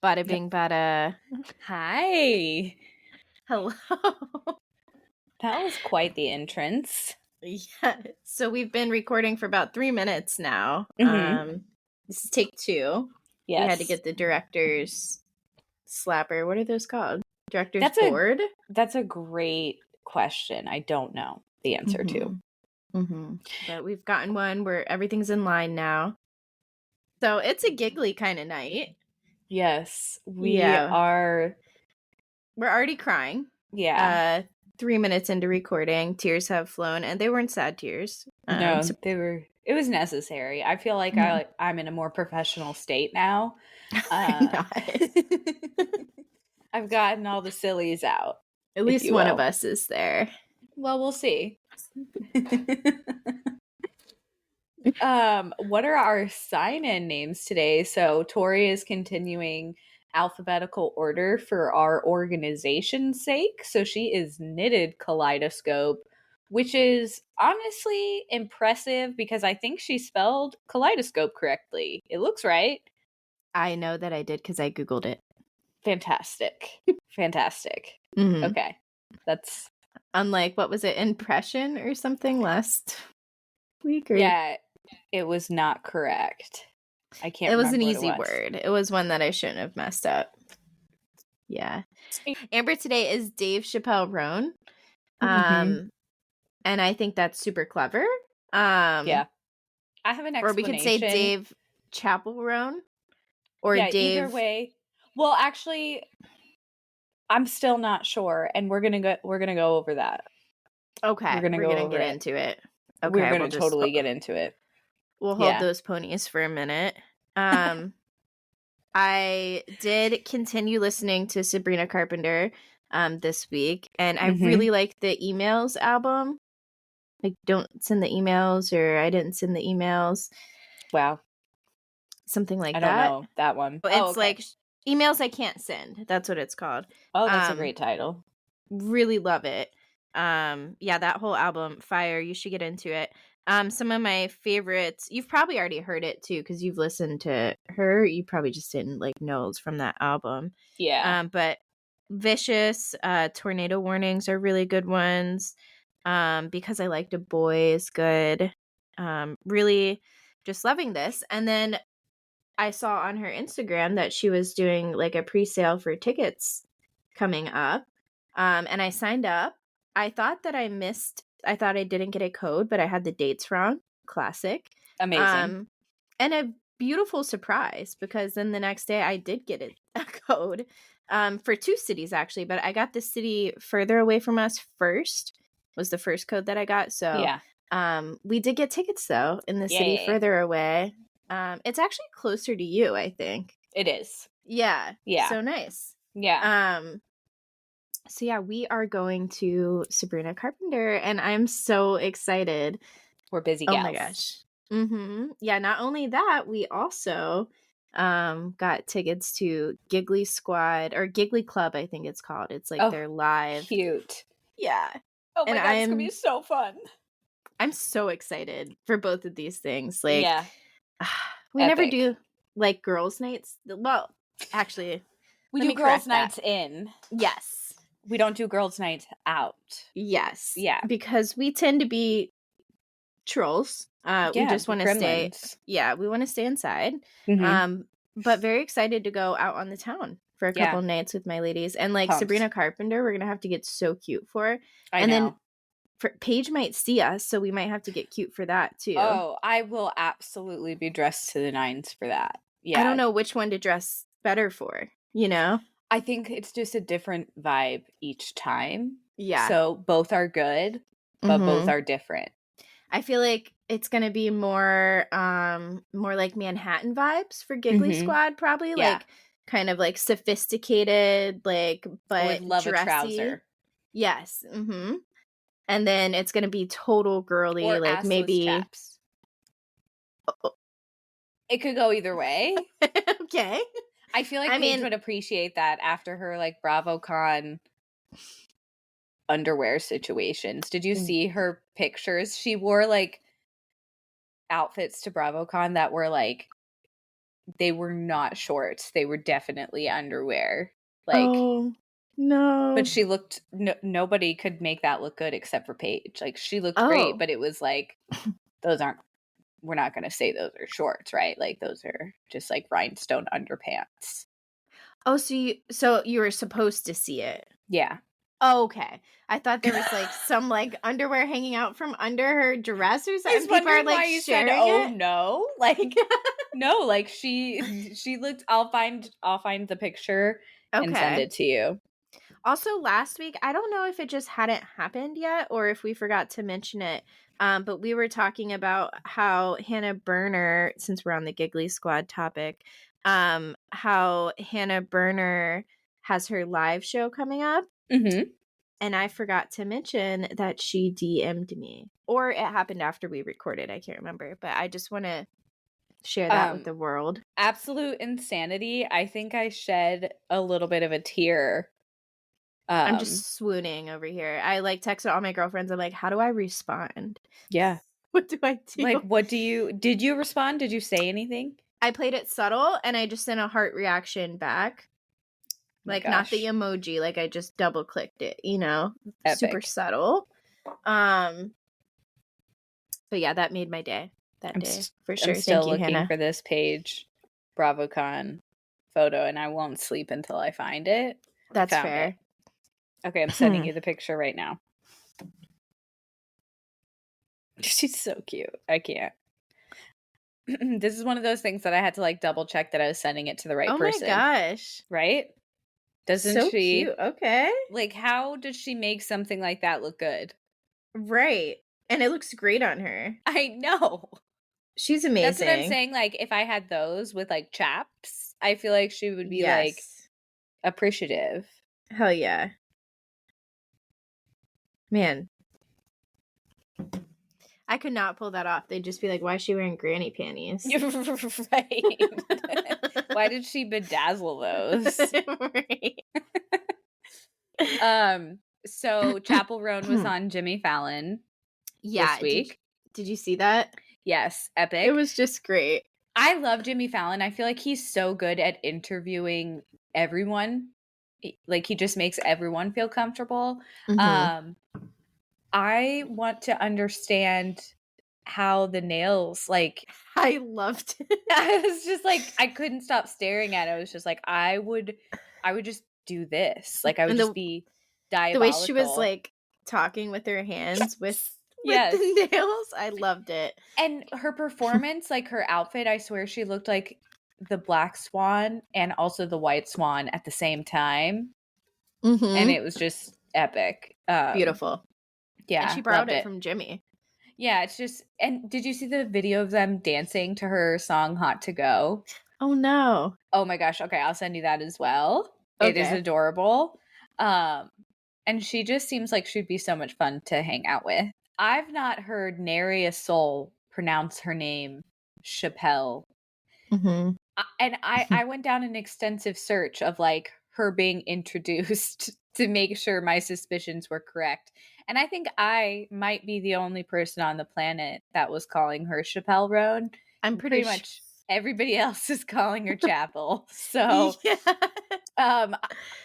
Bada Yep. bing bada. Hi. Hello. That was quite the entrance. Yeah. So we've been recording for about 3 minutes now. Mm-hmm. This is take 2. We had to Yes. get the director's slapper. What are those called? Director's That's a board? that's a great question. I don't know the answer to. But we've gotten one where everything's in line now. So it's a giggly kind of night. Yes, we Yeah. are. We're already crying. Yeah. 3 minutes into recording, tears have flown, and they weren't sad tears. No, they were. It was necessary. I feel like I'm in a more professional state now. I've gotten all the sillies out. At if least you one will. of us is there. Well, we'll see. What are our sign-in names today? So Tori is continuing alphabetical order for our organization's sake. So she is knitted kaleidoscope, which is honestly impressive because I think she spelled kaleidoscope correctly. It looks right. I know that I did because I Googled it. Fantastic. Fantastic. Mm-hmm. Okay. That's Unlike, what was it, impression or something last week? Or... Yeah, it was not correct. I can't It was remember an what easy it was. word. It was one that I shouldn't have messed up. Yeah. Amber today is Dave Chappelle Roan. Mm-hmm. And I think that's super clever. Yeah. I have an Or we explanation. could say Dave Chappell Roan. Or yeah, Dave... either way. Well, actually, I'm still not sure, and we're gonna go over that. Okay, We're gonna get into it. Okay, we're gonna totally get into it. We'll hold those ponies for a minute. I did continue listening to Sabrina Carpenter this week, and I really like the Emails album. Like, don't send the emails, or I didn't send the emails. Wow. Something like that. I don't know that one. It's like Emails I Can't Send. That's what it's called. Oh, that's a great title. Really love it. Yeah, that whole album, fire. You should get into it. Some of my favorites, you've probably already heard it too because you've listened to her. You probably just didn't know it's from that album. Yeah. But Vicious, Tornado Warnings are really good ones. Because I Liked a Boy is good. Really just loving this. And then I saw on her Instagram that she was doing like a pre-sale for tickets coming up. And I signed up. I thought I didn't get a code, but I had the dates wrong. Classic. Amazing. And a beautiful surprise because then the next day I did get a code for 2 cities actually, but I got the city further away from us first was the first code that I got. So we did get tickets though in the city further away. It's actually closer to you, I think. It is. Yeah. Yeah. So nice. Yeah. So yeah, we are going to Sabrina Carpenter, and I'm so excited. We're busy gals. Oh my gosh. Yeah, not only that, we also got tickets to Giggly Squad, or Giggly Club, I think it's called. It's like their live. Cute. Yeah. Oh my god, it's gonna be so fun. I'm so excited for both of these things. Like, yeah. We never do like girls' nights. Well, actually, we do girls' nights in. Yes. We don't do girls' nights out. Yes. Yeah. Because we tend to be trolls. We just want to stay. Yeah, we want to stay inside. But very excited to go out on the town for a couple nights with my ladies. And like Sabrina Carpenter, we're gonna have to get so cute for. Then Paige might see us, so we might have to get cute for that too. Oh, I will absolutely be dressed to the nines for that. Yeah. I don't know which one to dress better for, you know? I think it's just a different vibe each time. Yeah. So both are good, but both are different. I feel like it's gonna be more like Manhattan vibes for Giggly Squad, probably. Like kind of like sophisticated, like, but would love dressy. A trouser. Yes. And then it's gonna be total girly, or like maybe chaps. It could go either way. Okay. I feel like Paige would appreciate that after her like BravoCon underwear situations. Did you see her pictures? She wore like outfits to BravoCon that were like they were not shorts. They were definitely underwear. Like, Oh, no. but she looked, nobody could make that look good except for Paige. Like, she looked great, Oh. but it was like, those aren't, we're not going to say those are shorts, right? Like, those are just like rhinestone underpants. Oh, so you were supposed to see it. Yeah. Oh, okay. I thought there was like some like underwear hanging out from under her dress or I something. was People are wondering like why you said, sharing "Oh it. no!" Like, no, like she looked. I'll find the picture and send Okay. it to you. Also, last week, I don't know if it just hadn't happened yet or if we forgot to mention it. But we were talking about how Hannah Berner, since we're on the Giggly Squad topic, how Hannah Berner has her live show coming up. Mm-hmm. And I forgot to mention that she DM'd me. Or it happened after we recorded. I can't remember. But I just want to share that with the world. Absolute insanity. I think I shed a little bit of a tear. I'm just swooning over here. I like texted all my girlfriends. I'm like, how do I respond? Yeah. What do I do? Like, did you respond? Did you say anything? I played it subtle and I just sent a heart reaction back. My Like, not the gosh. emoji. Like, I just double clicked it, super Epic. subtle. But yeah, that made my day that day for I'm sure. still Thank you, looking Hannah. for this Paige BravoCon photo, and I won't sleep until I find it. That's Found it. fair. Okay, I'm sending you the picture right now. She's so cute. I can't. This is one of those things that I had to like double check that I was sending it to the right Oh my person. gosh. Right? Doesn't So she? cute. Okay. Like, how does she make something like that look good? Right. And it looks great on her. I know. She's That's what I'm amazing. saying. Like, if I had those with like chaps, I feel like she would be like Yes. appreciative. Hell yeah. Man. I could not pull that off. They'd just be like, why is she wearing granny panties? Right. Why did she bedazzle those? Right. So Chapel Roan was on Jimmy Fallon Yeah. this week. Did you see that? Yes, It epic. was just great. I love Jimmy Fallon. I feel like he's so good at interviewing everyone. Like, he just makes everyone feel comfortable. Mm-hmm. I want to understand how the nails, like, I loved it. I was just like, I couldn't stop staring at it. I was just like, I would just do this. Like, I would And just be the way she was diabolical. like talking with her hands with Yes. the nails, I loved it. And her performance, like her outfit, I swear she looked like the Black Swan and also the White Swan at the same time. Mm-hmm. And it was just epic. Beautiful. Yeah, And she borrowed loved it it from Jimmy. Yeah, it's just, and did you see the video of them dancing to her song Hot to Go? Oh no. Oh my gosh, okay, I'll send you that as well. It is Okay. adorable. And she just seems like she'd be so much fun to hang out with. I've not heard nary a soul pronounce her name Chappelle. Mm-hmm. And I went down an extensive search of like her being introduced to make sure my suspicions were correct. And I think I might be the only person on the planet that was calling her Chappelle Roan. I'm pretty Pretty sure. much everybody else is calling her Chapel. So Yeah.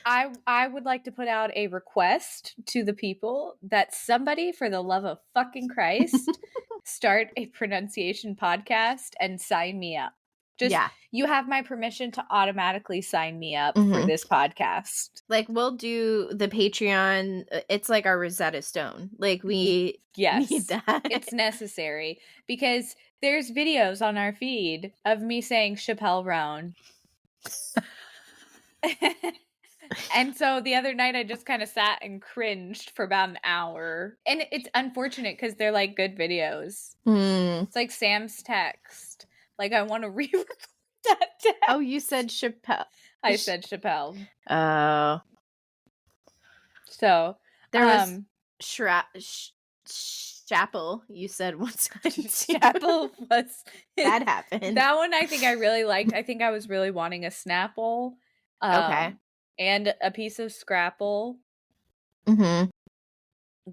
I would like to put out a request to the people that somebody, for the love of fucking Christ, start a pronunciation podcast and sign me up. Just, Yeah. you have my permission to automatically sign me up for Mhm. this podcast. Like, we'll do the Patreon. It's like our Rosetta Stone. Like, we Yes, need that. it's necessary because there's videos on our feed of me saying Chappelle Roan. And so the other night I just kind of sat and cringed for about an hour. And it's unfortunate because they're like good videos. It's like Sam's text. Like, I want to re-record that text. Oh, you said Chappelle. I said Chappelle. Oh. So There was Chapel, you said once. Chapel was That happened. That one I think I really liked. I think I was really wanting a Snapple. Okay. And a piece of Scrapple. Mm-hmm.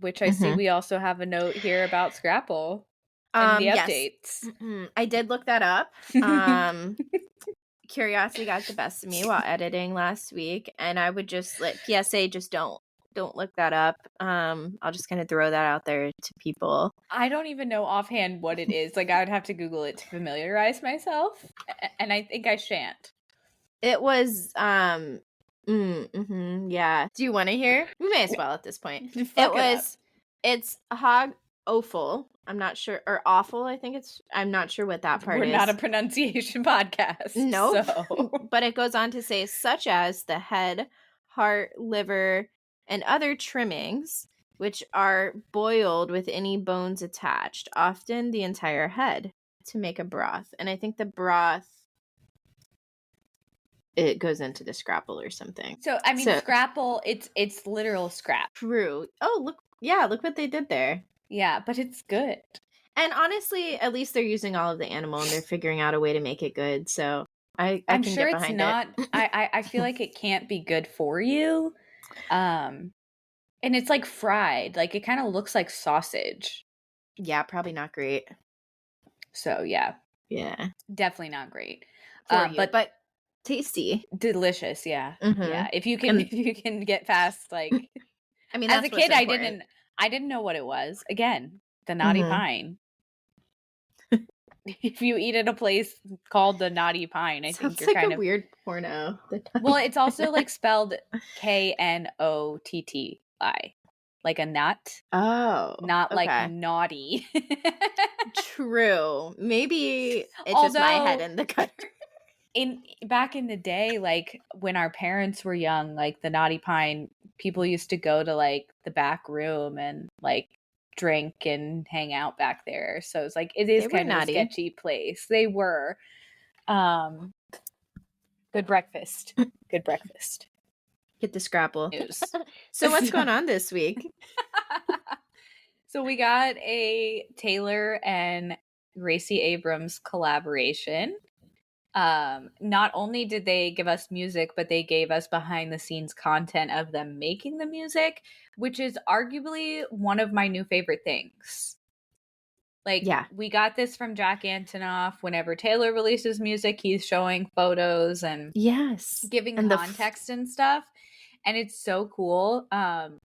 Which I see we also have a note here about Scrapple and the updates. Yes. I did look that up. curiosity got the best of me while editing last week, and I would just like PSA, just don't look that up. I'll just kind of throw that out there to people. I don't even know offhand what it is. Like, I would have to Google it to familiarize myself, and I think I shan't. It was yeah. Do you want to hear? We may as well at this point. It's hog offal. I'm not sure, or awful. I'm not sure what that part We're is. not a pronunciation podcast. Nope. So. But it goes on to say, such as the head, heart, liver, and other trimmings, which are boiled with any bones attached, often the entire head, to make a broth. And I think the broth, it goes into the scrapple or something. So I mean, scrapple, it's literal scrap. True. Oh, look what they did there. Yeah, but it's good. And honestly, at least they're using all of the animal and they're figuring out a way to make it good. So I'm can sure get behind it's not. it. I feel like it can't be good for you. And it's like fried. Like, it kind of looks like sausage. Yeah, probably not great. So yeah, definitely not great. For you, but tasty, delicious. Yeah, mm-hmm. Yeah. If you can get past, like, I mean, as a kid, I didn't know what it was. Again, the naughty pine. If you eat at a place called the Naughty Pine, I think you're like kind of weird porno. Well, it's also like spelled Knotti, like a nut. Oh, not okay. Like naughty. True. Maybe it's just my head in the gutter. Back in the day, like when our parents were young, like the Naughty Pine, people used to go to like the back room and like drink and hang out back there. So it's like, it is kind of a sketchy place. They were. Good breakfast. Get the scrapple news. So what's going on this week? So we got a Taylor and Gracie Abrams collaboration. Not only did they give us music, but they gave us behind the scenes content of them making the music, which is arguably one of my new favorite things. Like, we got this from Jack Antonoff. Whenever Taylor releases music, he's showing photos and giving context and stuff. And it's so cool.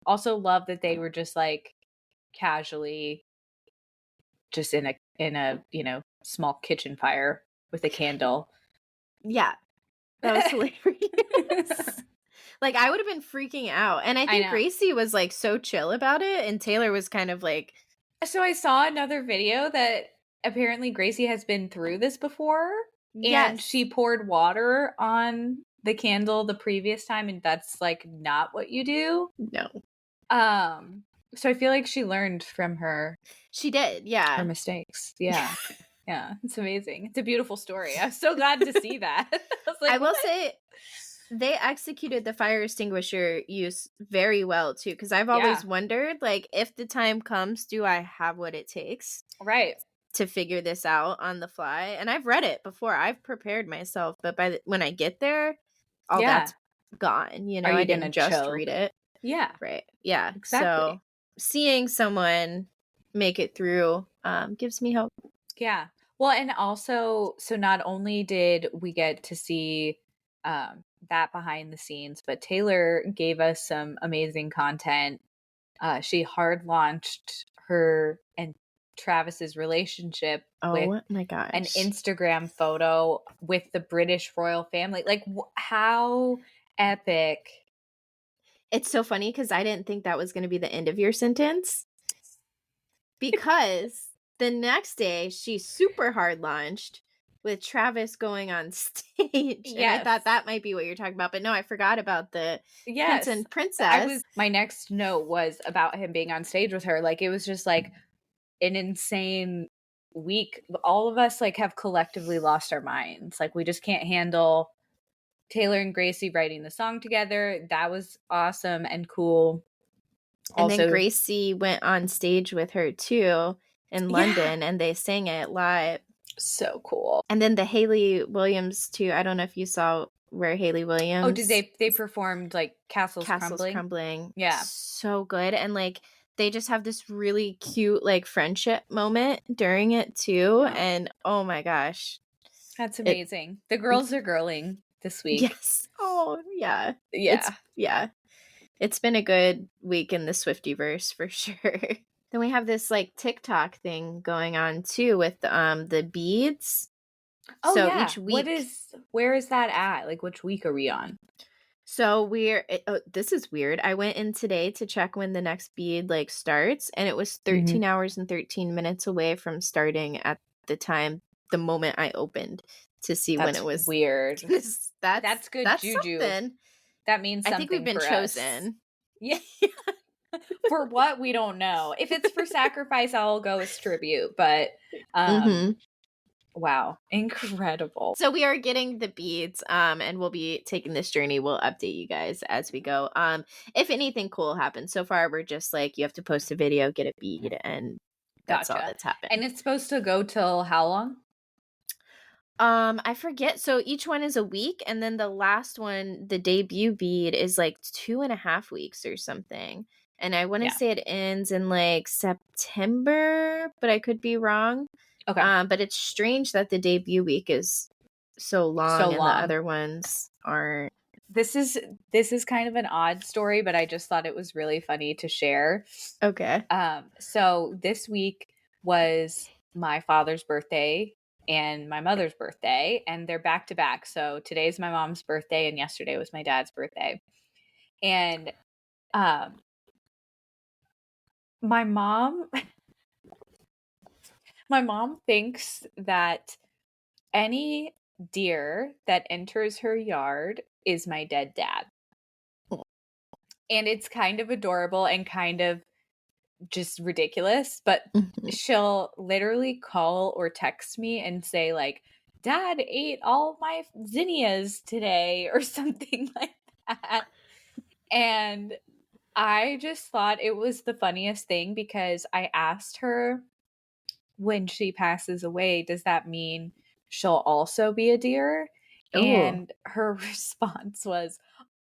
Also love that they were just like casually just in a small kitchen fire with a candle. Yeah. That was hilarious. Like, I would have been freaking out. And I think Gracie was like so chill about it, and Taylor was kind of like. So I saw another video that apparently Gracie has been through this before. And she poured water on the candle the previous time, and that's like not what you do. No. So I feel like she learned from her. She did, yeah. Her mistakes. Yeah. Yeah. It's amazing. It's a beautiful story. I'm so glad to see that. I will say they executed the fire extinguisher use very well too, because I've always wondered, like, if the time comes, do I have what it takes to figure this out on the fly? And I've read it before. I've prepared myself, but when I get there, all that's gone. I didn't just read it. Yeah. Right. Yeah. Exactly. So seeing someone make it through gives me hope. Yeah. Well, and also, so not only did we get to see that behind the scenes, but Taylor gave us some amazing content. She hard launched her and Travis's relationship with my gosh. an Instagram photo with the British royal family. Like, how epic. It's so funny because I didn't think that was going to be the end of your sentence, because the next day she super hard launched with Travis going on stage. And I thought that might be what you're talking about, but no, I forgot about the prince and princess. My next note was about him being on stage with her. Like, it was just like an insane week. All of us like have collectively lost our minds. Like, we just can't handle Taylor and Gracie writing the song together. That was awesome and cool. And then Gracie went on stage with her too in London, and they sang it live. So cool. And then the Hayley Williams too. I don't know if you saw where Hayley Williams. Oh, did they performed like Castles Crumbling? Yeah. So good. And like they just have this really cute like friendship moment during it too. And oh my gosh. That's It amazing. The girls are girling this week. Yes. Oh, yeah. Yeah. Yeah. It's been a good week in the Swiftyverse for sure. Then we have this like TikTok thing going on too with the beads. Oh So yeah. each week, Where is that at? Like which week are we on? this is weird. I went in today to check when the next bead like starts, and it was Mhm. 13 hours and 13 minutes away from starting at the moment I opened to see when That's it was. weird. This That's good that's juju. something. That means I think we've something been for us. chosen. Yeah. For what we don't know. If it's for sacrifice, I'll go as tribute. But Mm-hmm. wow, incredible. So we are getting the beads, and we'll be taking this journey. We'll update you guys as we go. If anything cool happens. So far, we're just like, you have to post a video, get a bead, and that's all Gotcha. that's happened. And it's supposed to go till how long? I forget. So each one is a week, and then the last one, the debut bead, is like 2.5 weeks or something. And I want to Yeah. say it ends in like September, but I could be wrong. Okay. But it's strange that the debut week is so So long and the long. other ones aren't. This is kind of an odd story, but I just thought it was really funny to share. Okay. So this week was my father's birthday and my mother's birthday, and they're back to back. So today's my mom's birthday, and yesterday was my dad's birthday. And um, my mom, my mom thinks that any deer that enters her yard is my dead dad. And it's kind of adorable and kind of just ridiculous, but Mhm. she'll literally call or text me and say like, "Dad ate all my zinnias today," or something like that. And I just thought it was the funniest thing because I asked her, when she passes away, does that mean she'll also be a deer? Oh. And her response was,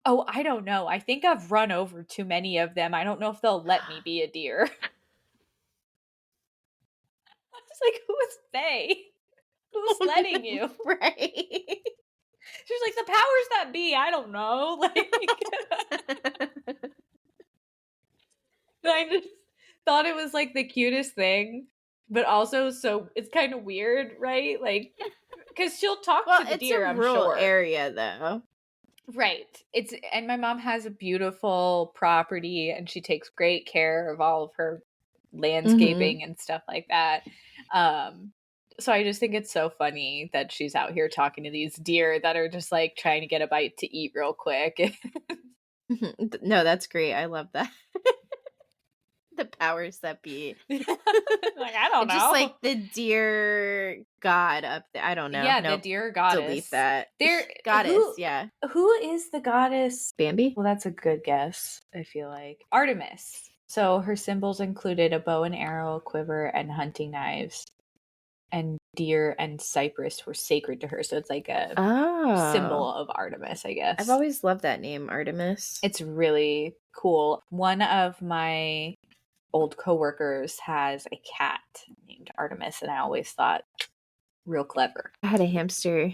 "Oh, I don't know. I think I've run over too many of them. I don't know if they'll let me be a deer." I was like, "Who is they? Who's letting you?" Right. She was like, "The powers that be. I don't know." Like, I just thought it was like the cutest thing, but also so it's kind of weird, right? Like, because she'll talk Well, to the it's a deer, I'm rural sure. area though. Right. And my mom has a beautiful property and she takes great care of all of her Mhm. landscaping and stuff like that. Um so I just think it's so funny that she's out here talking to these deer that are just like trying to get a bite to eat real quick. No, that's great. I love that. The powers that be. Like, I don't It's just know. like the deer god up there. I don't know. Yeah, the Nope. deer Delete goddess. that. There Goddess, yeah. who is the goddess? Bambi? Well, that's a good guess, I feel like. Artemis. So her symbols included a bow and arrow, a quiver, and hunting knives. And deer and cypress were sacred to her. So it's like a Oh. symbol of Artemis, I I've guess. always loved that name, Artemis. It's really cool. One of my old coworkers has a cat named Artemis, and I always thought, real clever. I had a hamster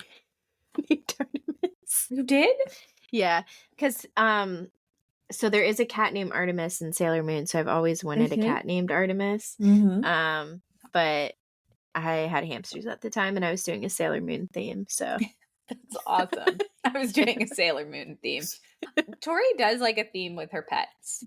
named Artemis. You did? Yeah, because so there is a cat named Artemis in Sailor Moon, so I've always wanted a Mm-hmm. cat named Artemis. Mm-hmm. But I had hamsters at the time and I was doing a Sailor Moon theme, so That's awesome. I was doing a Sailor Moon theme. Tori does like a theme with her pets.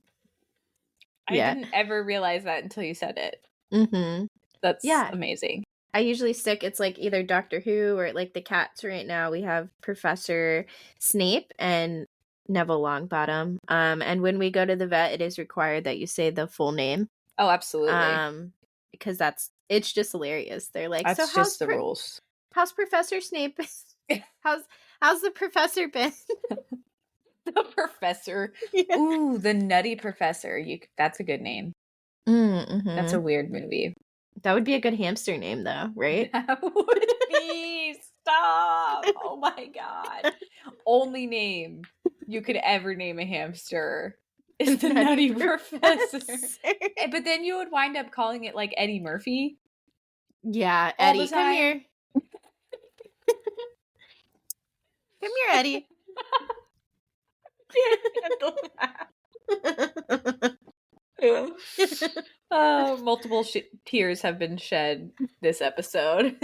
I yeah. didn't ever realize that until you said it. Mhm. That's Yeah. amazing. I usually stick it's like either Doctor Who or like the cats right now we have Professor Snape and Neville Longbottom. And when we go to the vet it is required that you say the full name. Oh, absolutely. Because it's just hilarious. They're like, "So That's just the rules. how's Professor Snape? how's how's the professor been?" The professor. Yeah. Ooh, the Nutty Professor. That's a good name. That's a Mm-hmm. weird movie. That would be a good hamster name, though, right? That would be. Stop. Oh my god. Only name you could ever name a hamster is the Nutty Professor. But then you would wind up calling it like Eddie Murphy Yeah, all the Eddie, come time. here. Come here, Eddie. Can't handle that. Multiple tears have been shed this episode.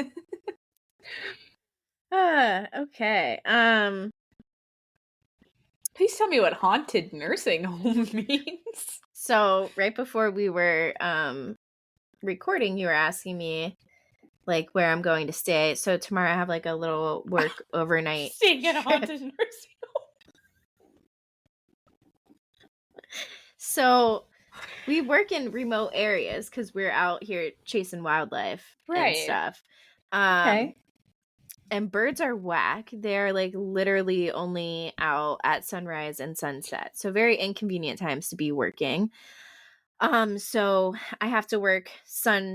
Okay. Please tell me what haunted nursing home means. So right before we were recording, you were asking me like where I'm going to stay. So tomorrow I have like a little work overnight. Staying at a haunted nursing home. So we work in remote areas because we're out here chasing wildlife and Right. stuff. Okay. And birds are whack. They're like literally only out at sunrise and sunset. So very inconvenient times to be working. So I have to work sunset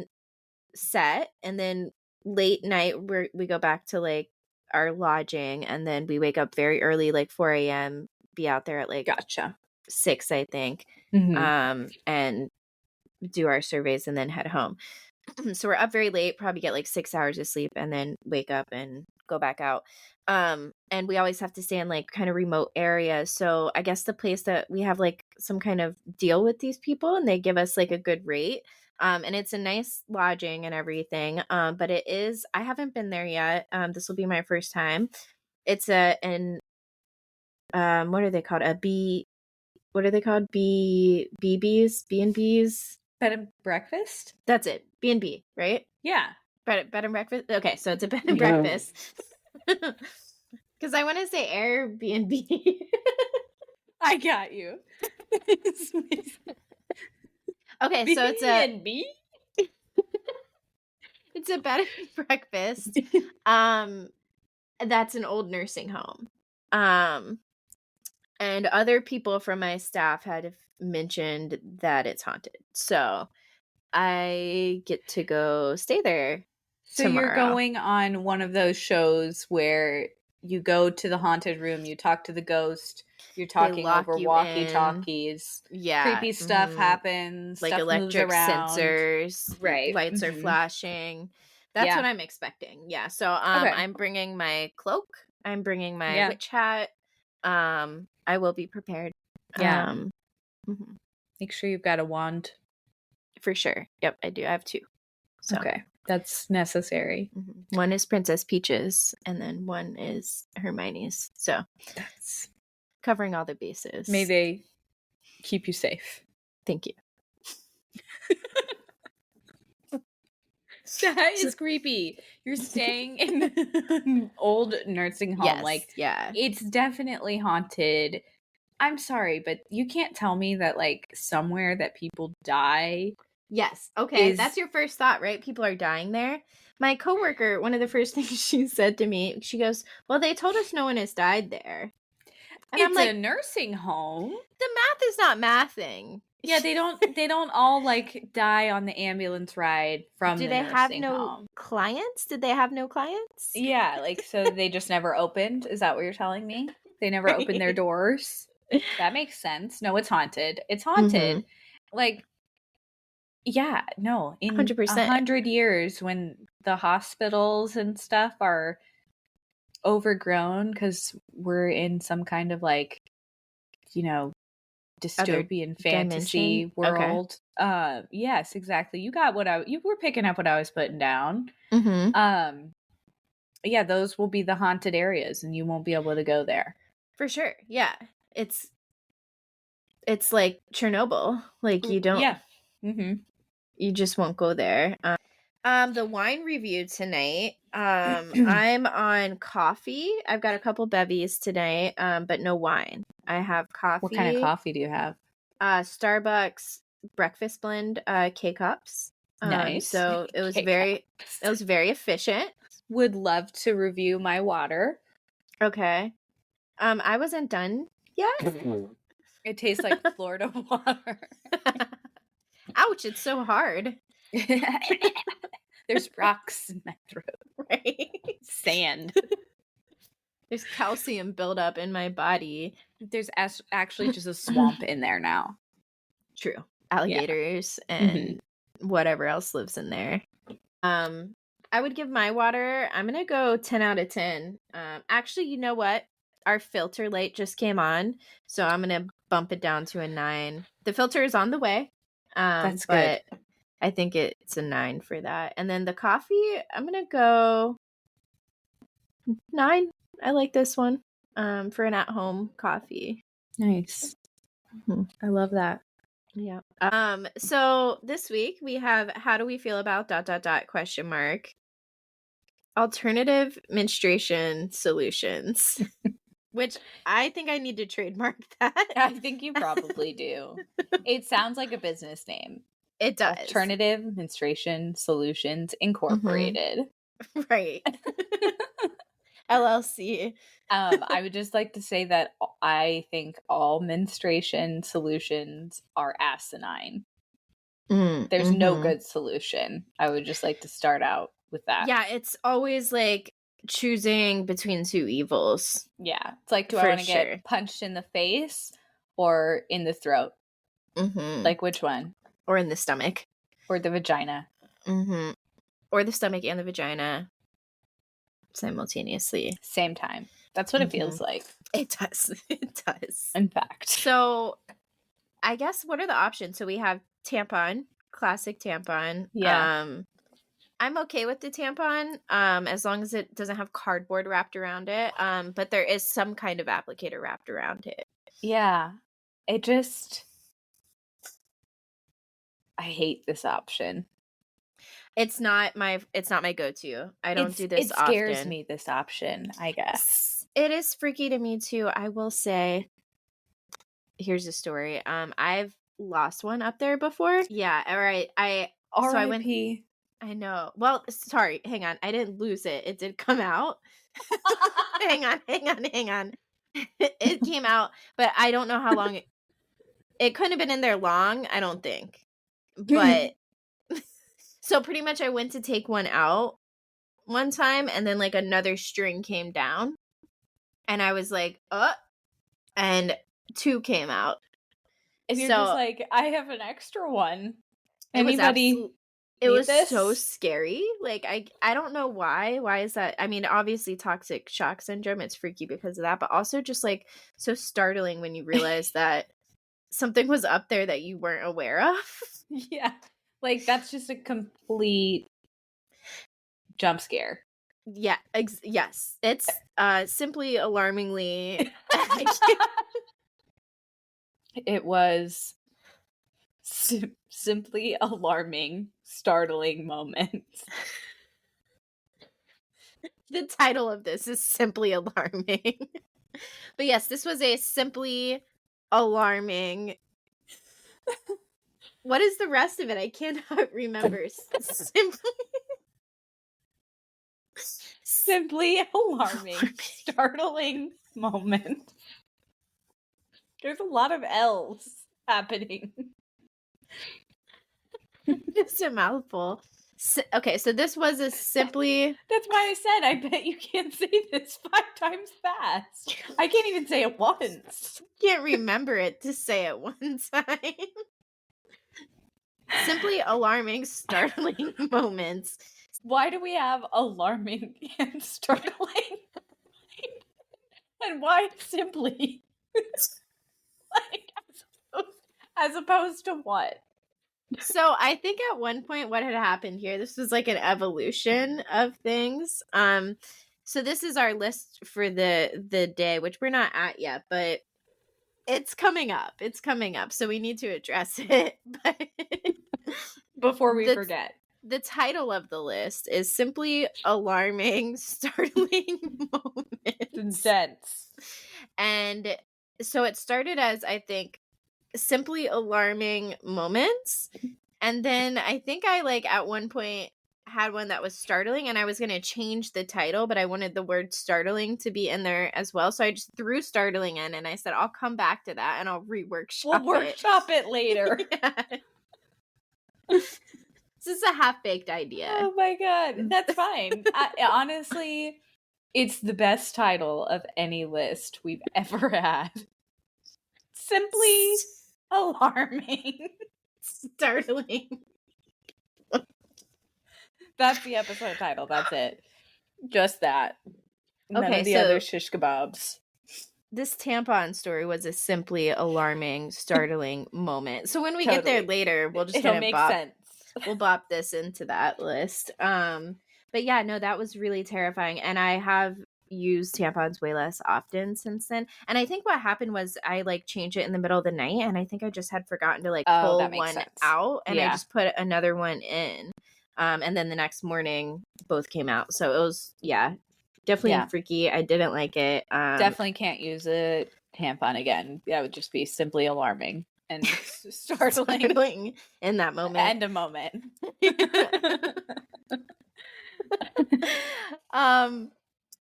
and then late night we go back to like our lodging and then we wake up very early, like 4 a.m., be out there at like Gotcha. 6, I think. Mm-hmm. And do our surveys and then head home. So we're up very late, probably get like 6 hours of sleep and then wake up and go back out. And we always have to stay in like kind of remote areas. So I guess the place that we have like some kind of deal with these people and they give us like a good rate. And it's a nice lodging and everything. But it is, I haven't been there yet. This will be my first time. It's what are they called? What are they called? B&Bs? Bed and breakfast? That's it. B&B, right? Yeah. Bed and breakfast? Okay, so it's a bed and breakfast. Because I want to say Airbnb. I got you. Okay, so B&B? it's a bed and breakfast. That's an old nursing home. And other people from my staff had mentioned that it's haunted. So I get to go stay there So tomorrow. you're going on one of those shows where you go to the haunted room, you talk to the ghost, you're talking over walkie-talkies. Yeah. Creepy stuff happens, like stuff moves electric around. sensors, Right. Lights are flashing. That's what I'm expecting. Yeah. So Okay. I'm bringing my cloak. I'm bringing my Yeah. witch hat. I will be prepared. Yeah. Make sure you've got a wand. For sure. Yep, I do. I have 2. So. Okay. That's necessary. One is Princess Peach's and then one is Hermione's. So that's covering all the bases. May they keep you safe. Thank you. That is creepy. You're staying in an old nursing home. Yes, like, yeah. It's definitely haunted. I'm sorry, but you can't tell me that, like, somewhere that people die. Yes. Okay. That's your first thought, right? People are dying there. My coworker, one of the first things she said to me, she goes, "Well, they told us no one has died there." And it's I'm like, a nursing home. The math is not mathing. Yeah, they don't all like die on the ambulance ride from the nursing home. Do they have no clients? Did they have no clients? Yeah, like so they just never opened. Is that what you're telling me? They never opened their doors. That makes sense. No, it's haunted. It's haunted. Like, yeah, no. In 100%. 100 years, when the hospitals and stuff are overgrown because we're in some kind of like, dystopian fantasy world. Okay. Yes, exactly. You were picking up what I was putting down. Yeah, those will be the haunted areas and you won't be able to go there. For sure. Yeah. It's like Chernobyl. Like you don't. Yeah. You just won't go there. The wine review tonight. I'm on coffee. I've got a couple bevies tonight, but no wine. I have coffee. What kind of coffee do you have? Starbucks breakfast blend, K-cups. Nice. So it was very efficient. Would love to review my water. Okay. I wasn't done yet. It tastes like Florida water. Ouch, it's so hard. There's rocks in my throat. Right? Sand. There's calcium buildup in my body. There's actually just a swamp in there now. True. Alligators and whatever else lives in there. I would give my water, I'm going to go 10 out of 10. Actually, you know what? our filter light just came on, so I'm gonna bump it down to a 9. The filter is on the way, That's good. but I think it's a 9 for that. And then the coffee, I'm gonna go 9. I like this one for an at-home coffee. Nice. Mhm. I love that. Yeah. So this week we have how do we feel about ... alternative menstruation solutions, which I think I need to trademark that. I think you probably do. It sounds like a business name. It does. Alternative Menstruation Solutions Incorporated. Right. LLC. I would just like to say that I think all menstruation solutions are asinine. There's no good solution. I would just like to start out with that. Yeah, it's always like choosing between two evils. Yeah. It's like, do I want to get punched in the face or in the throat? Like, which one? Or in the stomach. Or the vagina. Or the stomach and the vagina simultaneously. Same time. That's what it feels like. It does. It does. In fact. So, I guess what are the options? So we have tampon, classic tampon. Yeah. I'm okay with the tampon as long as it doesn't have cardboard wrapped around it. But there is some kind of applicator wrapped around it. Yeah. It just... I hate this option. It's not my go-to. I don't do this often. It scares me, this option, I guess. It is freaky to me too. I will say, here's a story. I've lost one up there before. Yeah, all right. R.I.P. I know. Well, sorry, hang on. I didn't lose it. It did come out. hang on. It came out, but I don't know how long it couldn't have been in there long, I don't think. But so pretty much I went to take one out one time and then like another string came down and I was like, and 2 came out. And you're just like, I have an extra one. Anybody it was so scary. Like I don't know why. Why is that? I mean, obviously toxic shock syndrome, it's freaky because of that, but also just like so startling when you realize that something was up there that you weren't aware of. Yeah. Like that's just a complete jump scare. Yeah, yes. It's simply alarmingly it was simply alarming, startling moments. The title of this is simply alarming. But yes, this was a simply alarming. What is the rest of it? I cannot remember. Simply alarming, startling moment. There's a lot of L's happening. It's a mouthful. Okay, so this was a simply... That's why I said I bet you can't say this 5 times fast. I can't even say it once. Can't remember it to say it one time. Simply alarming, startling moments. Why do we have alarming and startling? And why simply? Like, as opposed to what? So I think at one point what had happened here, this was like an evolution of things. So this is our list for the day, which we're not at yet, but it's coming up. It's coming up. So we need to address it. But before we forget. The title of the list is simply alarming, startling moments. Intense. And so it started as, I think, simply alarming moments. And then I think I like at one point had one that was startling and I was going to change the title, but I wanted the word startling to be in there as well. So I just threw startling in and I said, I'll come back to that and I'll We'll workshop it later. This is a half-baked idea. Oh my God. That's fine. Honestly, it's the best title of any list we've ever had. Simply alarming. Startling. That's the episode title. That's it. Just that. None of the other shish kebabs. this tampon story was a simply alarming, startling moment. So when we get there Totally. later, we'll just It'll kind of make sense. we'll bop this into that list. But yeah, no, that was really terrifying. And I have used tampons way less often since then. And I think what happened was I like changed it in the middle of the night, and I think I just had forgotten to like Oh, pull that makes one sense. out, and I Yeah. just put another one in. And then the next morning both came out. So it was definitely Yeah. freaky. I didn't like it. Definitely can't use a tampon again. That would just be simply alarming and startling. Startling in that moment. And a moment.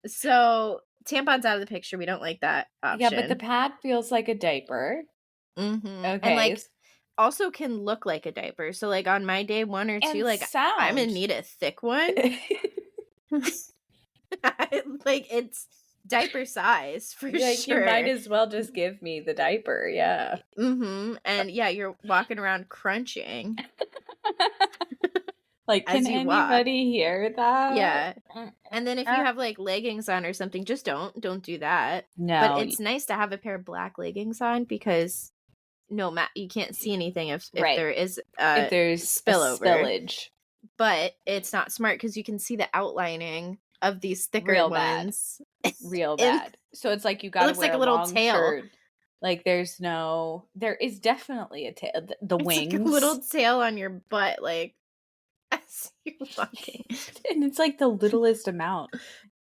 So tampons out of the picture. We don't like that option. Yeah, but the pad feels like a diaper. And Okay. like also can look like a diaper. So like on my day 1 or 2, And like sound. I'm gonna need a thick one. Like it's diaper size for like, sure. You might as well just give me the diaper. Yeah. And yeah, you're walking around crunching. Like, as can you walk. anybody hear that? Yeah. And then if you have like leggings on or something, just don't do that. No. But it's nice to have a pair of black leggings on because you can't see anything if Right. there is if there's spillover. spillage. But it's not smart because you can see the outlining of these thicker Real ones. Real bad. So it's like you gotta wear like a a little long tail. shirt. Like there is definitely a tail. The wings. Like a little tail on your butt, like as you're walking. And it's like the littlest amount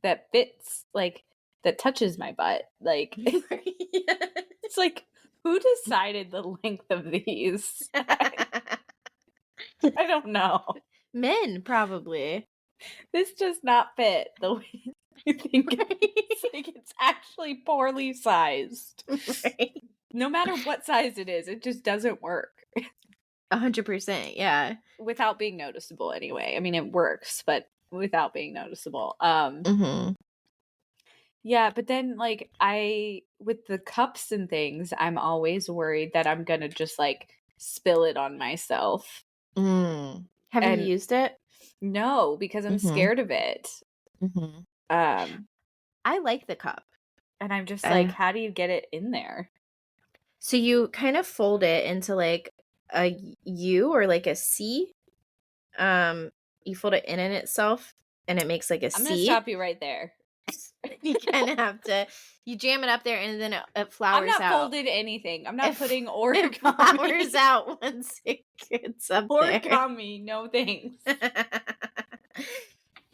that fits, like that touches my butt. Like it's like, who decided the length of these? I don't know. Men, probably. This does not fit the way you think it's like it's actually poorly sized. Right. No matter what size it is, it just doesn't work. 100%, yeah. Without being noticeable anyway. I mean, it works, but without being noticeable. Yeah, but then like with the cups and things, I'm always worried that I'm gonna just like spill it on myself. Have you used it? No, because I'm scared of it. I like the cup. And I'm just like, how do you get it in there? So you kind of fold it into like a U or like a C. You fold it in itself and it makes like a C. I'm gonna stop you right there. You kind of have to. You jam it up there and then it flowers out. I'm not folded anything. I'm not putting origami. It flowers out once it gets up there. Origami, no thanks.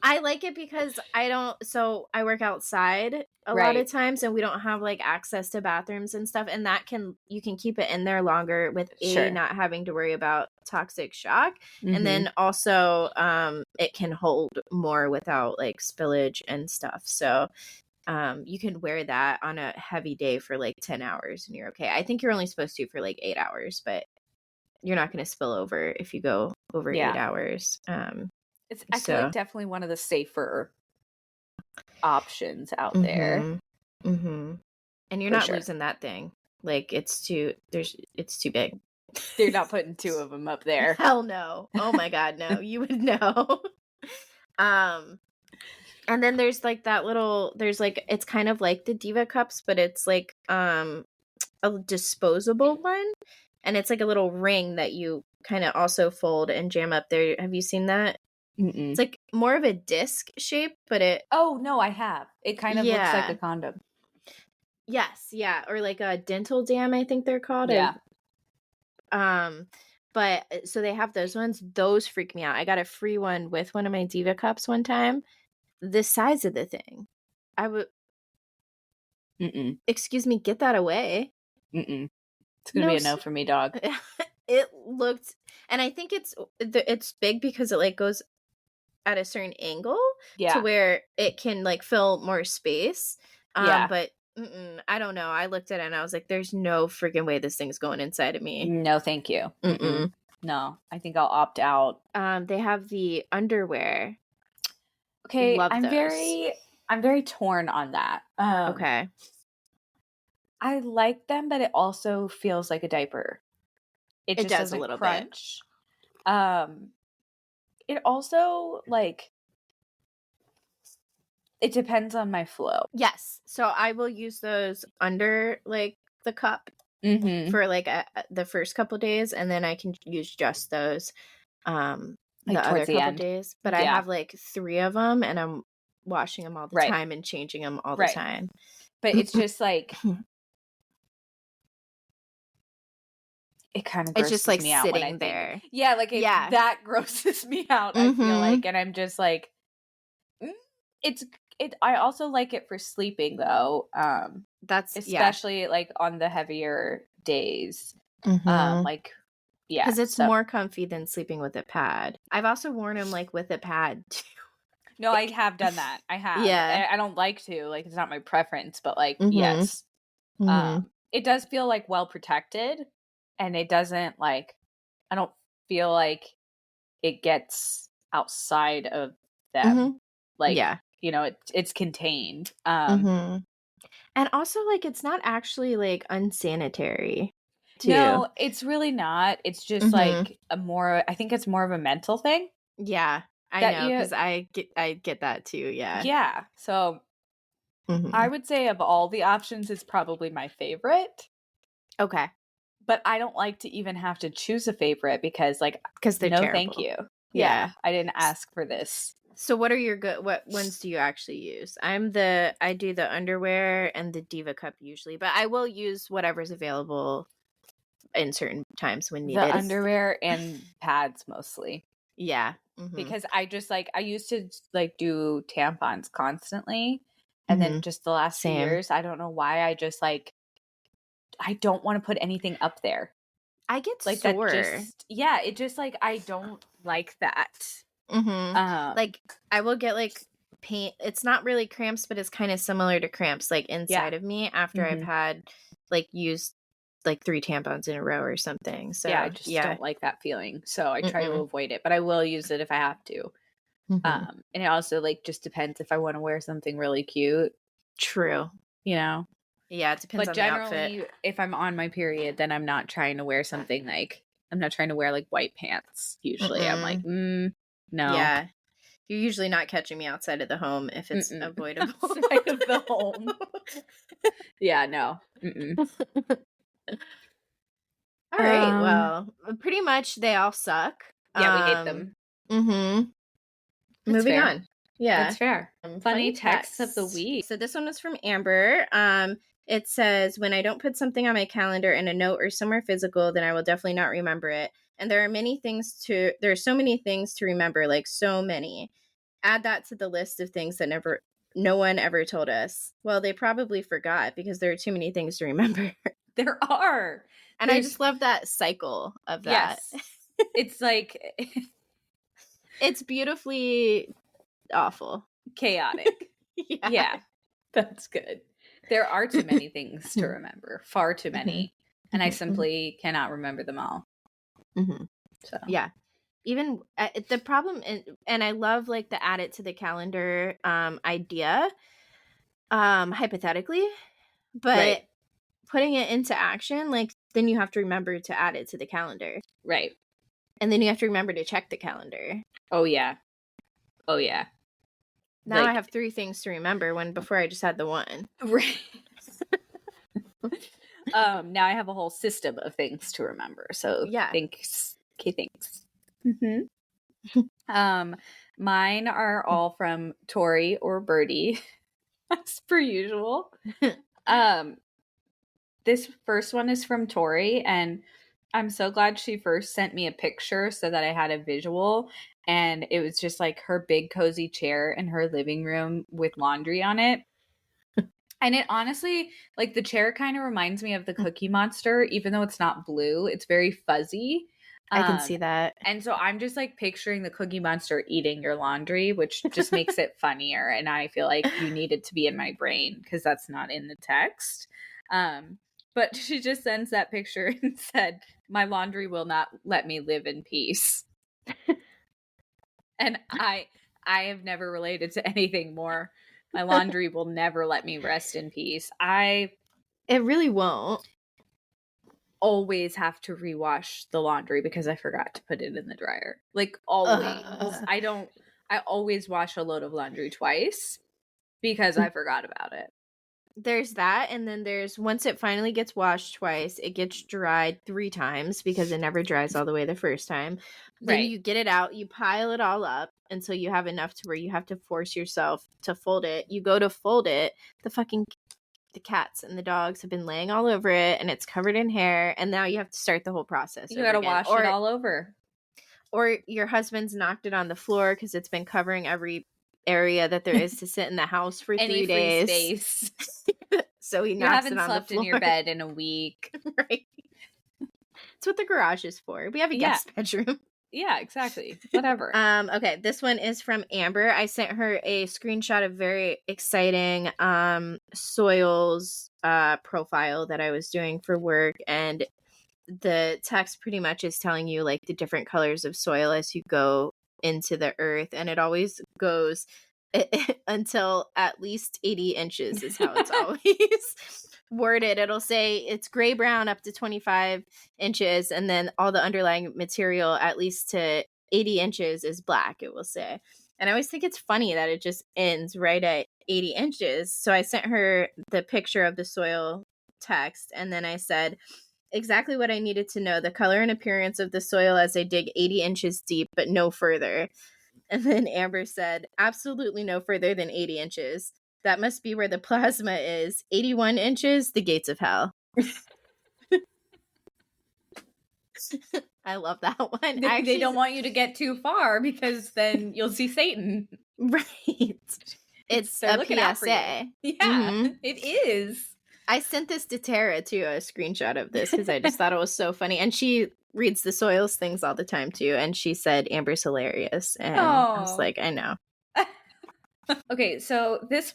I like it because I work outside a lot of times and we don't have like access to bathrooms and stuff, and you can keep it in there longer with not having to worry about toxic shock. And then also it can hold more without like spillage and stuff. So you can wear that on a heavy day for like 10 hours and you're okay. I think you're only supposed to for like 8 hours, but you're not going to spill over if you go over 8 hours. I feel like definitely one of the safer options out there. And you're not losing that thing. Like it's too big. They're not putting 2 of them up there. Hell no. Oh my God, no. You would know. And then there's like it's kind of like the Diva cups, but it's like a disposable one, and it's like a little ring that you kind of also fold and jam up there. Have you seen that? It's like more of a disc shape, but oh no, I have. It kind of looks like a condom. Yes, yeah, or like a dental dam, I think they're called. Yeah. But so they have those ones. Those freak me out. I got a free one with one of my Diva cups one time. The size of the thing, I would. Excuse me, get that away. It's gonna be a no for me, dog. It looked, and I think it's big because it like goes at a certain angle to where it can like fill more space. But I don't know. I looked at it and I was like, "There's no freaking way this thing's going inside of me." No, thank you. No, I think I'll opt out. They have the underwear. Okay, I'm very torn on that. Okay. I like them, but it also feels like a diaper. It just does a little crunch. It also like It depends on my flow. Yes. So I will use those under like the cup for like the first couple days, and then I can use just those Like the towards other the couple end. days. But I Yeah. have like 3 of them, and I'm washing them all the Right. time and changing them all the Right. time. But it's just like it kind of It's just grosses like me out when I sitting think. there. Yeah, like Yeah. that grosses me out, I feel like. And I'm just like, mm, it's it I also like it for sleeping though. That's Especially like on the heavier days. Mhm. Like yeah, Because it's so more comfy than sleeping with a pad. I've also worn them like with a pad too. no, I have done that. I have. Yeah. I don't like to, like it's not my preference, but like Mhm. yes. Mhm. It does feel like well protected, and it doesn't like I don't feel like it gets outside of them. Mhm. Like, Yeah. it's contained. Mhm. And also like it's not actually like unsanitary too. No, it's really not. It's just Mhm. like I think it's more of a mental thing Yeah. I that know you cuz I get that too, yeah. yeah. So, I Mhm. would say of all the options it's probably my favorite, Okay. but I don't like to even have to choose a favorite because like Cuz they're no thank terrible. you. Yeah, Yeah. I didn't ask for this. So what ones do you actually use? I do the underwear and the Diva cup usually, but I will use whatever's available in certain times when The needed. underwear and pads mostly. Yeah. Mhm. Because I just like I used to like do tampons constantly, and then Mhm. just the last few Same. years I don't know why I just like I don't want to put anything up there. I get Like that sore. just yeah, it just like I don't like that. Mhm. Um Like I will get like pain. It's not really cramps, but it's kind of similar to cramps like yeah. inside of me after I've Mhm. had like used like 3 tampons in a row or something. Yeah, I So, just yeah. don't like that feeling. So I try to Mm-mm. avoid it, but I will use it if I have to. Mhm. And it also like just depends if I want to wear something really cute, True. you know. Yeah, it depends But on the outfit. generally, if I'm on my period, then I'm not trying to wear something like I'm not trying to wear like white pants. Usually, I'm like, Mm-mm. no, Yeah. You're usually not catching me outside of the home if it's mm-mm. avoidable. Outside of the home. Yeah, no. Mm-mm. All right. Um, Well, pretty much they all suck. yeah, we hate them. Mhm. That's Moving fair. on. Yeah. That's fair. Funny Funny text of the text. week. So this one was from Amber. It says, "When I don't put something on my calendar in a note or somewhere physical, then I will definitely not remember it. And there are so many things to remember, like so many. Add that to the list of things that no one ever told us. Well, they probably forgot because there are too many things to remember." There are. And I There's just love that cycle of that. yes. It's like It's beautifully awful. chaotic. Yeah. Yeah, that's good. There are too many things to remember, far too Mhm. many, and I Mhm. Mhm. simply cannot remember them all. Mhm. So, Yeah. Even the problem, and I love like the add it to the calendar idea, hypothetically, but right, putting it into action, like then you have to remember to add it to the calendar. right. And then you have to remember to check the calendar. Oh yeah, oh yeah. Now I Like have 3 things to remember when before I just had the one. right. Now I have a whole system of things to remember. So Yeah. thanks, okay, thanks. Hmm. Mine are all from Tori or Birdie, as per usual. Um, this first one is from Tori, and I'm so glad she first sent me a picture so that I had a visual. And it was just like her big cozy chair in her living room with laundry on it. And it honestly, like the chair kind of reminds me of the Cookie Monster, even though it's not blue. It's very fuzzy. I can Um, see that. and so I'm just like picturing the Cookie Monster eating your laundry, which just makes it funnier. And I feel like you need it to be in my brain because that's not in the text. But she just sends that picture and said, "My laundry will not let me live in peace." And I have never related to anything more. My laundry will never let me rest in peace. I It really won't. always have to rewash the laundry because I forgot to put it in the dryer. Like always. Ugh. I always wash a load of laundry twice because I forgot about it. There's that, and then there's once it finally gets washed twice, it gets dried 3 times because it never dries all the way the first time. Then Right. you get it out, you pile it all up until you have enough to where you have to force yourself to fold it. You go to fold it, the cats and the dogs have been laying all over it, and it's covered in hair, and now you have to start the whole process You over gotta again. wash it all over. Or your husband's knocked it on the floor because it's been covering every area that there is to sit in the house for Any 3 free days. space. So he You knocks it haven't on the slept in floor. your bed in a week. Right. It's what the garage is for. We have a guest bedroom. Yeah, exactly. Whatever. Okay, this one is from Amber. I sent her a screenshot of very exciting soils profile that I was doing for work, and the text pretty much is telling you like the different colors of soil as you go into the earth, and it always goes until at least 80 inches is how it's always worded. It'll say it's gray brown up to 25 inches, and then all the underlying material at least to 80 inches is black, it will say. And I always think it's funny that it just ends right at 80 inches. So I sent her the picture of the soil text, and then I said exactly what I needed to know: the color and appearance of the soil as I dig 80 inches deep, but no further. And then Amber said, absolutely no further than 80 inches. That must be where the plasma is. 81 inches, the gates of hell. I love that one. They don't want you to get too far because then you'll see Satan. Right. It's a PSA. Yeah, it is. I sent this to Tara too, a screenshot of this, because I just thought it was so funny. And she reads the soils things all the time too. And she said Amber's hilarious. And I was like, I know. Okay, so this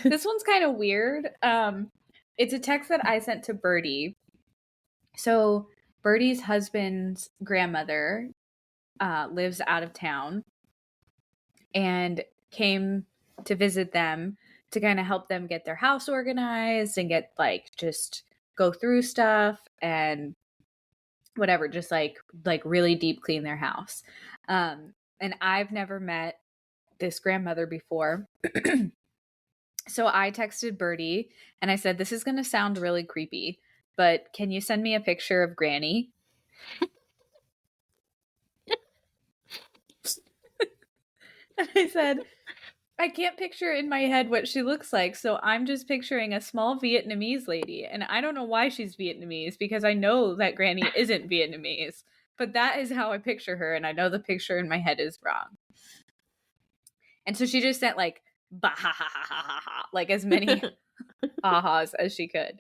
one's kind of weird. It's a text that I sent to Birdie. So Birdie's husband's grandmother lives out of town and came to visit them to kind of help them get their house organized and get like just go through stuff and whatever, just like really deep clean their house. And I've never met this grandmother before. So I texted Birdie and I said, this is going to sound really creepy, but can you send me a picture of Granny? And I said, I can't picture in my head what she looks like, so I'm just picturing a small Vietnamese lady. And I don't know why she's Vietnamese, because I know that Granny isn't Vietnamese. But that is how I picture her, and I know the picture in my head is wrong. And so she just sent like, bah, ha, ha, ha, ha, ha, like as many ahas as she could.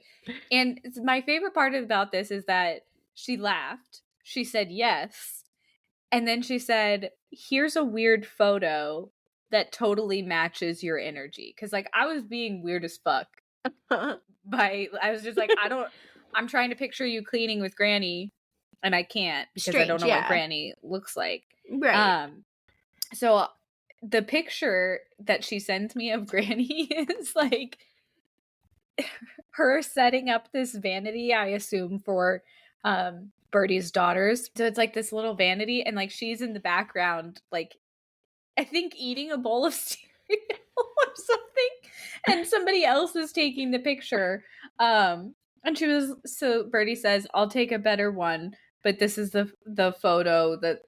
And my favorite part about this is that she laughed. She said yes. And then she said, here's a weird photo that totally matches your energy. Because like I was being weird as fuck. I was just like, I'm trying to picture you cleaning with Granny and I can't because I don't know what Granny looks like. Right. So the picture that she sends me of Granny is like her setting up this vanity, I assume, for Birdie's daughters. So it's like this little vanity, and like she's in the background, like I think eating a bowl of cereal or something, and somebody else is taking the picture. And so Birdie says, I'll take a better one, but this is the photo that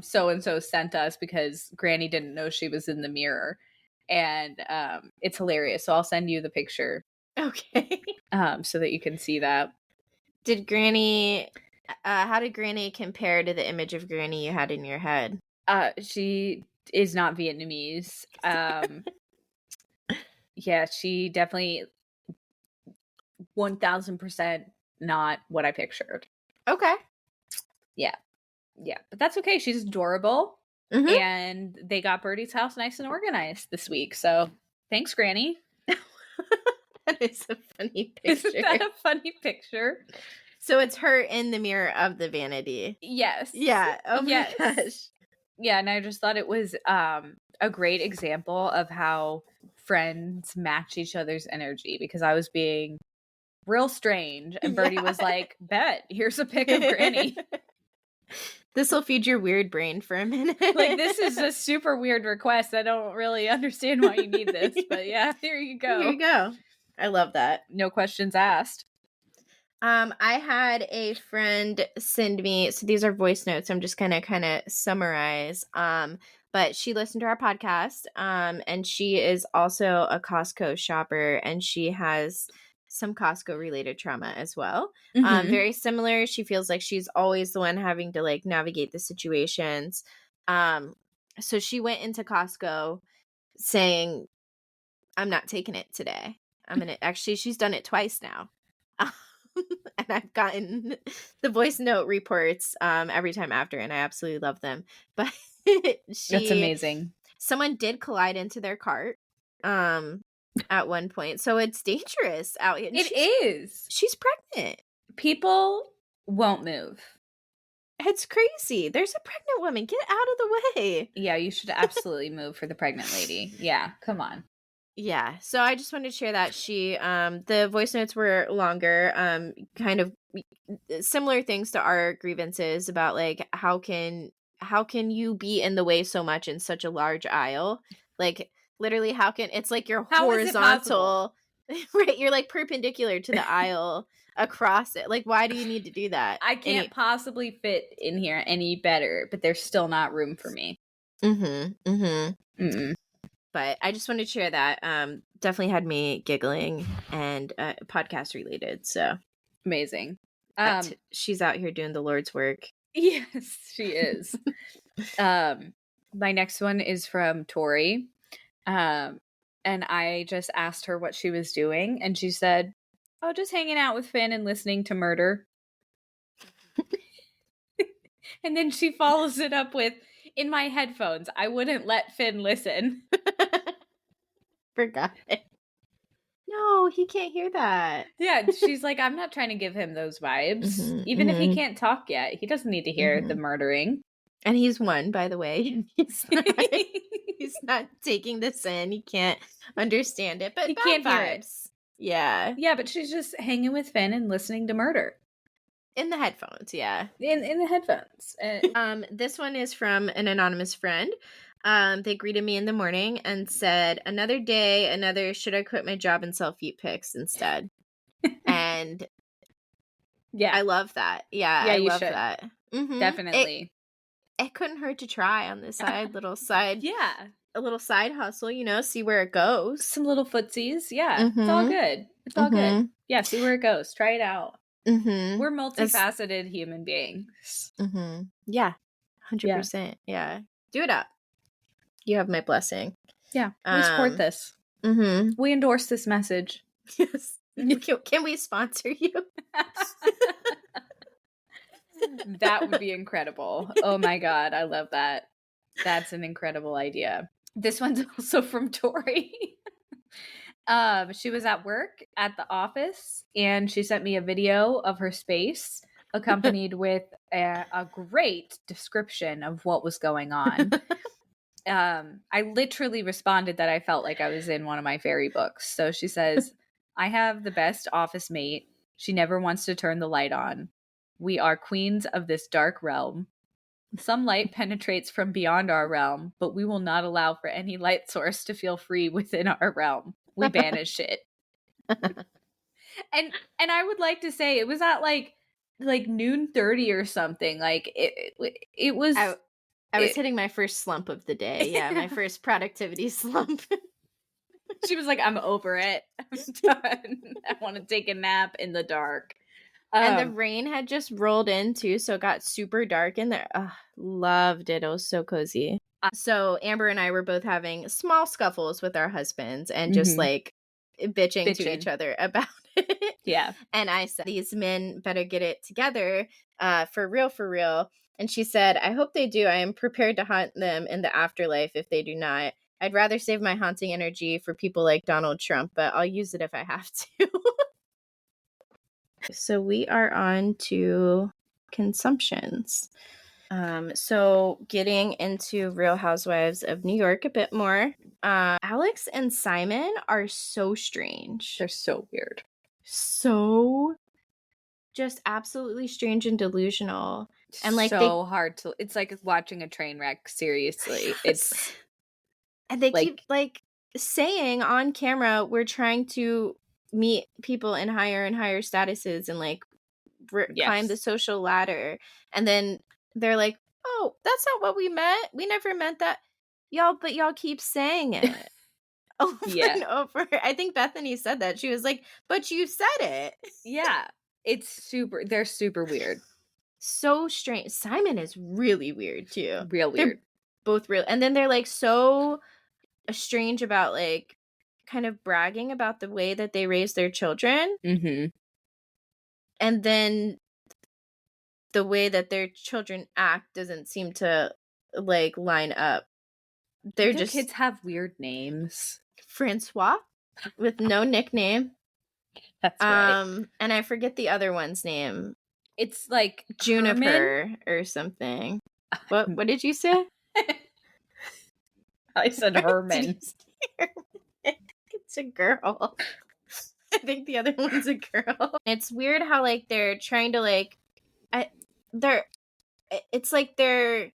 so and so sent us because Granny didn't know she was in the mirror. And it's hilarious. So I'll send you the picture. Okay. So that you can see that. Did Granny how did Granny compare to the image of Granny you had in your head? She is not Vietnamese. Yeah, she definitely 1000% not what I pictured. Okay. Yeah. But that's okay. She's adorable. Mm-hmm. And they got Birdie's house nice and organized this week. So thanks, Granny. That is a funny picture. Isn't that a funny picture? So it's her in the mirror of the vanity. Yes. Yeah. Oh my gosh. Yeah, and I just thought it was a great example of how friends match each other's energy, because I was being real strange and Birdie was like, bet, here's a pic of Granny. This will feed your weird brain for a minute. Like, this is a super weird request. I don't really understand why you need this, but yeah, here you go. Here you go. I love that. No questions asked. I had a friend send me, so these are voice notes. I'm just gonna kind of summarize. But she listened to our podcast, and she is also a Costco shopper, and she has some Costco related trauma as well. Mhm. Very similar. She feels like she's always the one having to like navigate the situations. So she went into Costco saying, "I'm not taking it today. I'm gonna." Actually, she's done it twice now. And I've gotten the voice note reports every time after, and I absolutely love them. But That's amazing. someone did collide into their cart at one point, so it's dangerous out here. It is. She's pregnant. People won't move. It's crazy. There's a pregnant woman. Get out of the way. Yeah, you should absolutely move for the pregnant lady. Yeah, come on. Yeah. So I just wanted to share that the voice notes were longer, kind of similar things to our grievances about like how can you be in the way so much in such a large aisle? Like literally it's like you're How is it possible? horizontal, right? You're like perpendicular to the aisle across it. Like why do you need to do that? I can't possibly fit in here any better, but there's still not room for me. But I just wanted to share that. Definitely had me giggling and podcast related. So amazing. She's out here doing the Lord's work. Yes, she is. My next one is from Tori. And I just asked her what she was doing, and she said, "Oh, just hanging out with Finn and listening to murder." And then she follows it up with, "In my headphones. I wouldn't let Finn listen." Forgot it. No, he can't hear that. Yeah, she's like, I'm not trying to give him those vibes. Even if he can't talk yet, he doesn't need to hear the murdering. And he's one, by the way. He's not taking this in. He can't understand it, but he can't hear it. Yeah. Yeah, but she's just hanging with Finn and listening to murder. In the headphones, yeah. In the headphones. This one is from an anonymous friend. They greeted me in the morning and said, "Another day, another should I quit my job and sell feet pics instead?" And yeah, I love that. Yeah, I love that. Definitely. It couldn't hurt to try on the side, yeah, a little side hustle, see where it goes. Some little footsies. Yeah, it's all good. It's all good. Yeah, see where it goes. Try it out. We're multifaceted human beings. Yeah, 100%. Yeah, do it up. You have my blessing. Yeah, we support this. We endorse this message. Yes. Can we sponsor you? That would be incredible. Oh my God, I love that. That's an incredible idea. This one's also from Tori. She was at work at the office, and she sent me a video of her space accompanied with a great description of what was going on. I literally responded that I felt like I was in one of my fairy books. So she says, "I have the best office mate. She never wants to turn the light on. We are queens of this dark realm. Some light penetrates from beyond our realm, but we will not allow for any light source to feel free within our realm. We banish it." And I would like to say it was at like 12:30 or something. Like it was. I was hitting my first slump of the day. Yeah, my first productivity slump. She was like, "I'm over it. I'm done. I want to take a nap in the dark." And the rain had just rolled in too, so it got super dark in there. Loved it. It was so cozy. So Amber and I were both having small scuffles with our husbands and just like bitching to each other about it. Yeah. And I said, "These men better get it together, for real, for real." And she said, "I hope they do. I am prepared to haunt them in the afterlife if they do not. I'd rather save my haunting energy for people like Donald Trump, but I'll use it if I have to." So we are on to consumptions. So getting into Real Housewives of New York a bit more. Alex and Simon are so strange. They're so weird. So just absolutely strange and delusional. And like they So hard to, it's like watching a train wreck, seriously. It's and they keep like, like saying on camera we're trying to meet people in higher and higher statuses and like climb the yes. social ladder, and then they're like, oh, that's not what we meant, we never meant that, y'all, but y'all keep saying it over Yeah. and over. I think Bethany said that. She was like, but you said it. Yeah. They're super weird. So strange. Simon is really weird too. Real They're weird. both real, and then they're like so strange about like kind of bragging about the way that they raise their children, Mm-hmm. and then the way that their children act doesn't seem to like line up. They're Their just kids have weird names. Francois with no nickname. That's right. And I forget the other one's name. It's like Herman. Juniper or something. What did you say? I said Did you Herman. say it's a girl. I think the other one's a girl. It's weird how like they're trying to like they're it's like they're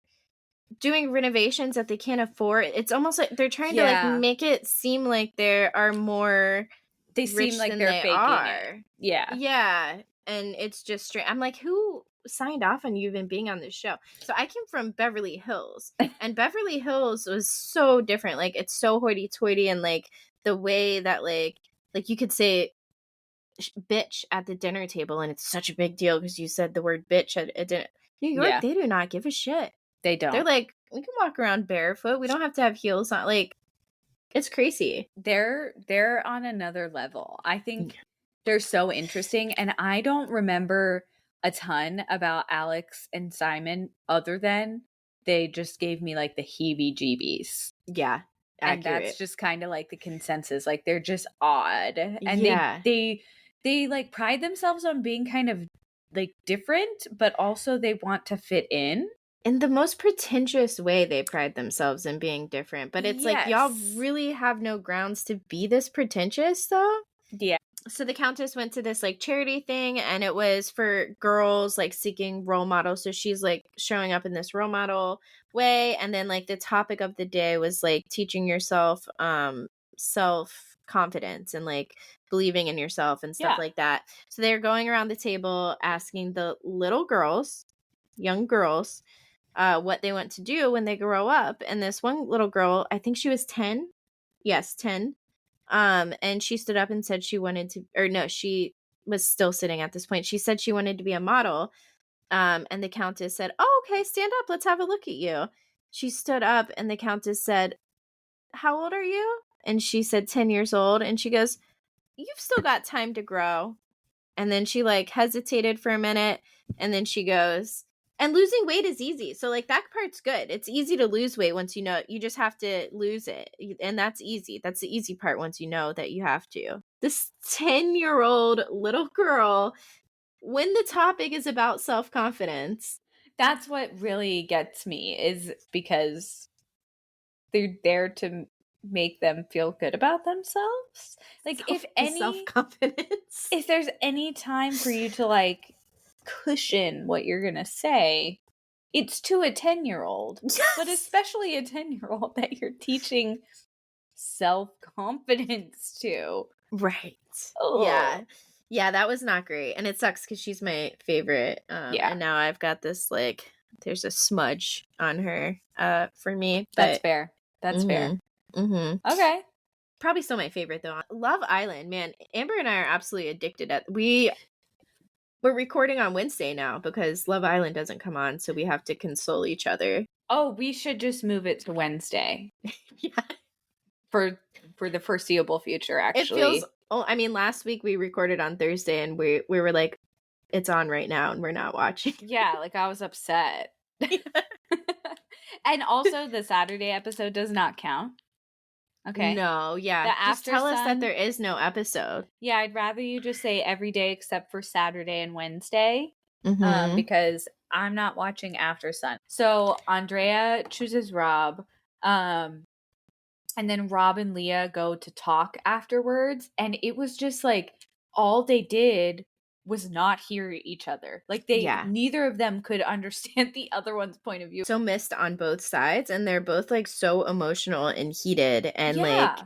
doing renovations that they can't afford. It's almost like they're trying to like Yeah. make it seem like they are more They seem rich like than they're they faking it. are. Yeah. Yeah, and it's just straight. I'm like, who signed off on you even being on this show? So I came from Beverly Hills, and Beverly Hills was so different. Like it's so hoity-toity, and like the way that like you could say bitch at the dinner table, and it's such a big deal because you said the word bitch at dinner. New York, Yeah. they do not give a shit. They They're don't. like, we can walk around barefoot. We don't have to have heels on. Like, it's crazy. They're on another level. I think they're so interesting, and I don't remember a ton about Alex and Simon other than they just gave me like the heebie-jeebies. Yeah, And that's accurate. just kind of like the consensus. Like they're just odd. And Yeah. they like pride themselves on being kind of like different, but also they want to fit in. In the most pretentious way, they pride themselves in being different. But it's like, y'all Yes. really have no grounds to be this pretentious, though. Yeah. So the Countess went to this like charity thing, and it was for girls like seeking role models. So she's like showing up in this role model way, and then like the topic of the day was like teaching yourself self confidence and like believing in yourself and stuff Yeah. like that. So they're going around the table asking the little girls, young girls, what they want to do when they grow up. And this one little girl, I think she was 10. Yes, 10. And she stood up and said she wanted to, or no, she was still sitting at this point. She said she wanted to be a model. And the Countess said, oh, okay, stand up. Let's have a look at you. She stood up, and the Countess said, how old are you? And she said 10 years old. And she goes, you've still got time to grow. And then she like hesitated for a minute, and then she goes, and losing weight is easy. So like that part's good. It's easy to lose weight once you know. You just have to lose it. And that's easy. That's the easy part once you know that you have to. This 10-year-old little girl, when the topic is about self-confidence. That's what really gets me, is because they're there to make them feel good about themselves. Like Self-confidence. if there's any time for you to like cushion what you're going to say, it's to a 10-year-old. Yes. But especially a 10-year-old that you're teaching self-confidence to. Right. Ugh. Yeah. Yeah, that was not great. And it sucks because she's my favorite. Yeah. And now I've got this like there's a smudge on her for me. That's But fair. That's fair. Okay. Probably still my favorite though. Love Island, man. Amber and I are absolutely addicted we're recording on Wednesday now because Love Island doesn't come on, so we have to console each other. Oh, we should just move it to Wednesday. Yeah. For the foreseeable future, actually. It feels I mean, last week we recorded on Thursday, and we were like, it's on right now and we're not watching. Yeah, like I was upset. And also the Saturday episode does not count. Okay. No, yeah. The Just After tell us that Sun- there is no episode. Yeah, I'd rather you just say every day except for Saturday and Wednesday. Mhm. Because I'm not watching After Sun. So Andrea chooses Rob. And then Rob and Leah go to talk afterwards. And it was just like all they did was not hear each other. Like Yeah. neither of them could understand the other one's point of view. So missed on both sides, and they're both, like, so emotional and heated, and, like, Yeah.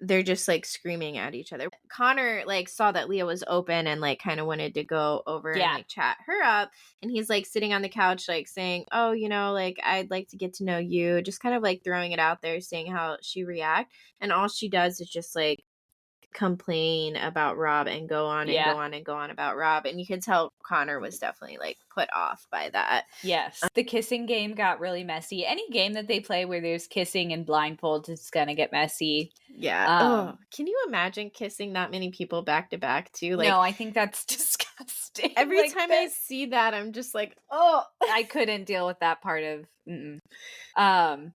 they're just, like, screaming at each other. Connor, like, saw that Leah was open and, like, kinda wanted to go over and, Yeah. like, chat her up, and he's, like, sitting on the couch, like, saying, "Oh, like, I'd like to get to know you," just kind of, like, throwing it out there, seeing how she react, and all she does is just, like, complain about Rob and go on and go Yeah. on and go on about Rob, and you could tell Connor was definitely, like, put off by that. Yes. The kissing game got really messy. Any game that they play where there's kissing and blindfolds is gonna get messy. Yeah. Oh, can you imagine kissing that many people back to back too? No, Like, I think that's disgusting. every Like time I that, see that, I'm just like, oh, I couldn't deal with that part of. Mm-mm. Um,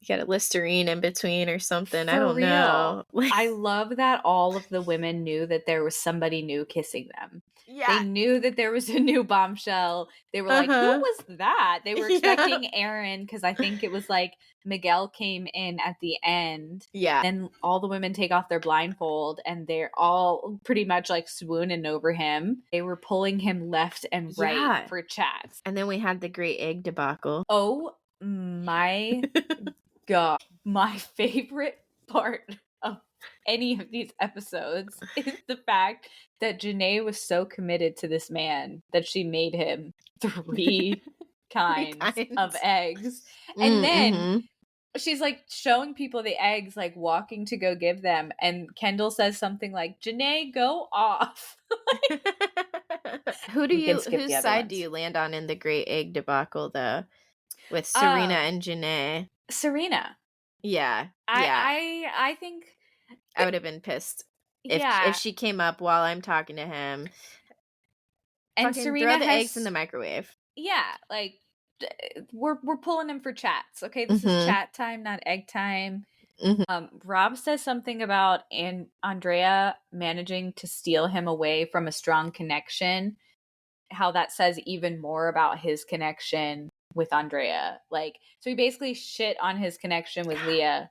get a Listerine in between or something. I for don't know. real, Like, I love that all of the women knew that there was somebody new kissing them. They yeah. knew that there was a new bombshell. They were like, "Who Uh-huh. was that?" They were Yeah. expecting Aaron because I think it was like Miguel came in at the end. Yeah. Then all the women take off their blindfold and they're all pretty much like swooning over him. They were pulling him left and right Yeah. for chats. And then we had the great egg debacle. Oh my God. My favorite part of any of these episodes is the fact that Janae was so committed to this man that she made him three Three kinds of times. eggs. And then Mm-hmm. she's like showing people the eggs, like walking to go give them. And Kendall says something like, Janae, go off. We can skip Whose the other side do ones. you land on in the great egg debacle though? With Serena Um, and Janae? Serena. Yeah. Yeah. I think I would have been pissed if yeah. she came up while I'm talking to him. And Fucking throw Serena the eggs in has the microwave. yeah, like we're pulling him for chats. Okay, this is Mhm. chat time, not egg time. Mhm. Rob says something about Andrea managing to steal him away from a strong connection. How that says even more about his connection with Andrea. Like, so he basically shit on his connection with Leah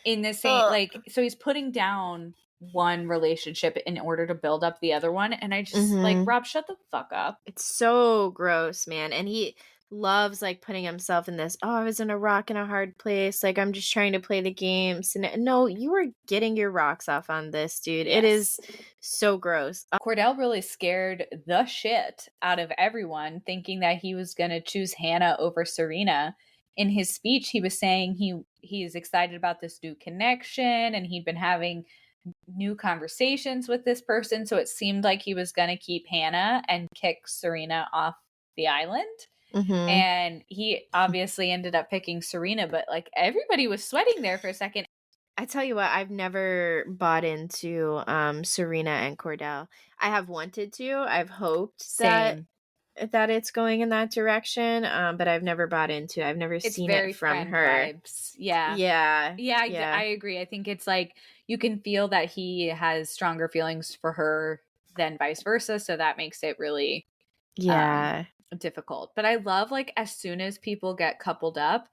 in the same Ugh. like so he's putting down one relationship in order to build up the other one and I just like Mhm. Rob shut the fuck up. It's so gross, man. And he loves like putting himself in this, oh, I was in a rock and a hard place. Like I'm just trying to play the games. And no, you are getting your rocks off on this, dude. It Yes. is so gross. Cordell really scared the shit out of everyone thinking that he was going to choose Hannah over Serena. In his speech he was saying he is excited about this new connection and he'd been having new conversations with this person so it seemed like he was going to keep Hannah and kick Serena off the island. Mhm. And he obviously ended up picking Serena, but like everybody was sweating there for a second. I tell you what, I've never bought into Serena and Cordell. I have wanted to. I've hoped Same. that it's going in that direction, but I've never bought into it. I've never It's seen it very from friend her. vibes. Yeah. Yeah. Yeah, I Yeah. agree. I think it's like you can feel that he has stronger feelings for her than vice versa, so that makes it really um Yeah. difficult. But I love like as soon as people get coupled up,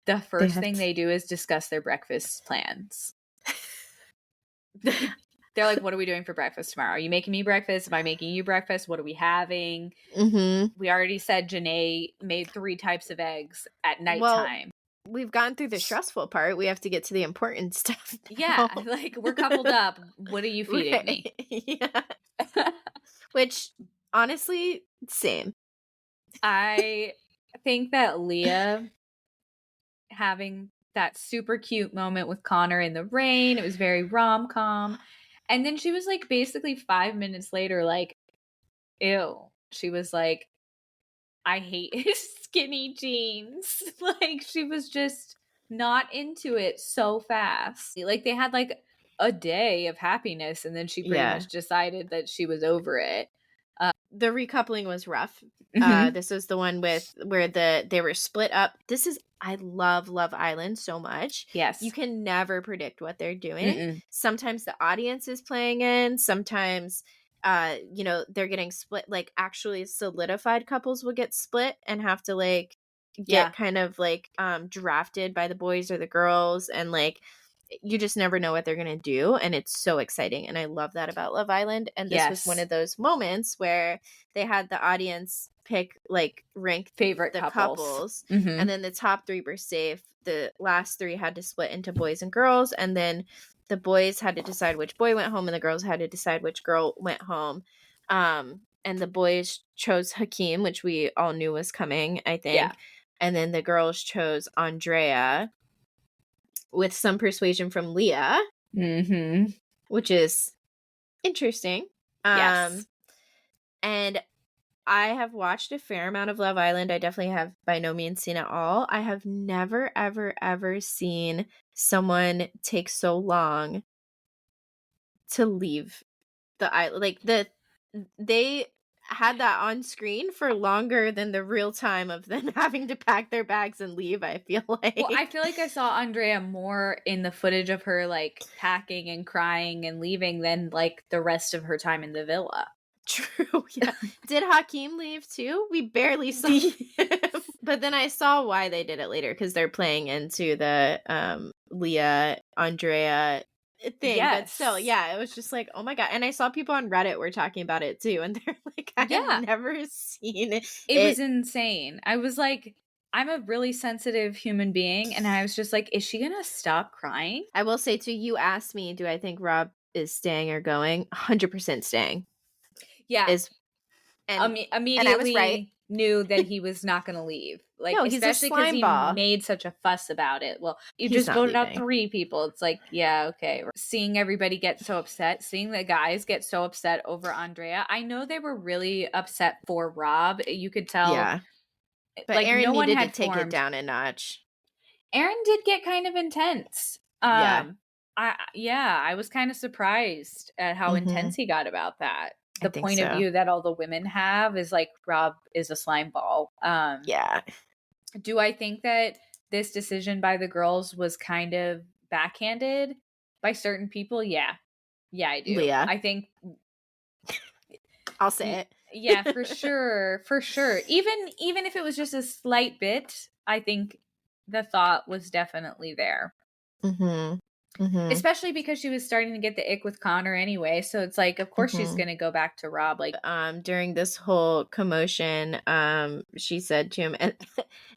the They first have thing to they do is discuss their breakfast plans. They're like, "What are we doing for breakfast tomorrow? Are you making me breakfast? Am I making you breakfast? What are we having?" Mhm. We already said Janae made 3 types of eggs at Well, nighttime. we've gone through the stressful part. We have to get to the important stuff Yeah, now. like we're coupled up. What are you feeding me? Right. Yeah. Which honestly, same. I think that Leah having that super cute moment with Connor in the rain, it was very rom-com. And then she was like basically 5 minutes later like, ew. She was like, I hate his skinny jeans. Like she was just not into it so fast. Like they had like a day of happiness and then she pretty Yeah. much decided that she was over it. The recoupling was rough. Mhm. This was the one with where they were split up. This is I love Love Island so much. You Yes. can never predict what they're doing. Mm-mm. Sometimes the audience is playing in, sometimes they're getting split, like actually solidified couples will get split and have to like get Yeah. kind of like drafted by the boys or the girls, and like you just never know what they're going to do. And it's so exciting. And I love that about Love Island. And this was one Yes. of those moments where they had the audience pick, like, rank Favorite the couples. and then the top 3 were safe. The last 3 had to split into boys and girls. And then the boys had to decide which boy went home, and the girls had to decide which girl went home. And the boys chose Hakeem, which we all knew was coming, I think. Yeah. And then the girls chose Andrea, with some persuasion from Leah, which is interesting. Yes. And I have watched a fair amount of Love Island. I definitely have by no means seen it all. I have never, ever, ever seen someone take so long to leave the island. Like, they had that on screen for longer than the real time of them having to pack their bags and leave, I feel like. Well, I feel like I saw Andrea more in the footage of her, like, packing and crying and leaving than, like, the rest of her time in the villa. True, yeah. Did Hakeem leave too? We barely saw him. But then I saw why they did it later, because they're playing into the Leah, Andrea thing. Yes. But still, yeah, it was just like, oh my God. And I saw people on Reddit were talking about it too. And they're like, I have never seen it. It was insane. I was like, I'm a really sensitive human being. And I was just like, is she going to stop crying? I will say too, you asked me, do I think Rob is staying or going? 100% staying. Yeah. Immediately and I was right. Knew that he was not going to leave. Like, No, especially because he made such a fuss about it. Well, you just voted out 3 people. It's like, yeah, okay. Seeing everybody get so upset, seeing the guys get so upset over Andrea. I know they were really upset for Rob. You could tell. Yeah. But like, Aaron no one needed had to take it down a notch. Aaron did get kind of intense. Yeah. I was kind of surprised at how intense he got about that. The point of view that all the women have is like, Rob is a slime ball. Yeah. Do I think that this decision by the girls was kind of backhanded by certain people? Yeah. Yeah, I do. Leah. I think I'll say it. Yeah, for sure. For sure. Even if it was just a slight bit, I think the thought was definitely there. Especially because she was starting to get the ick with Connor anyway. So it's like, of course she's going to go back to Rob. Like, during this whole commotion, she said to him,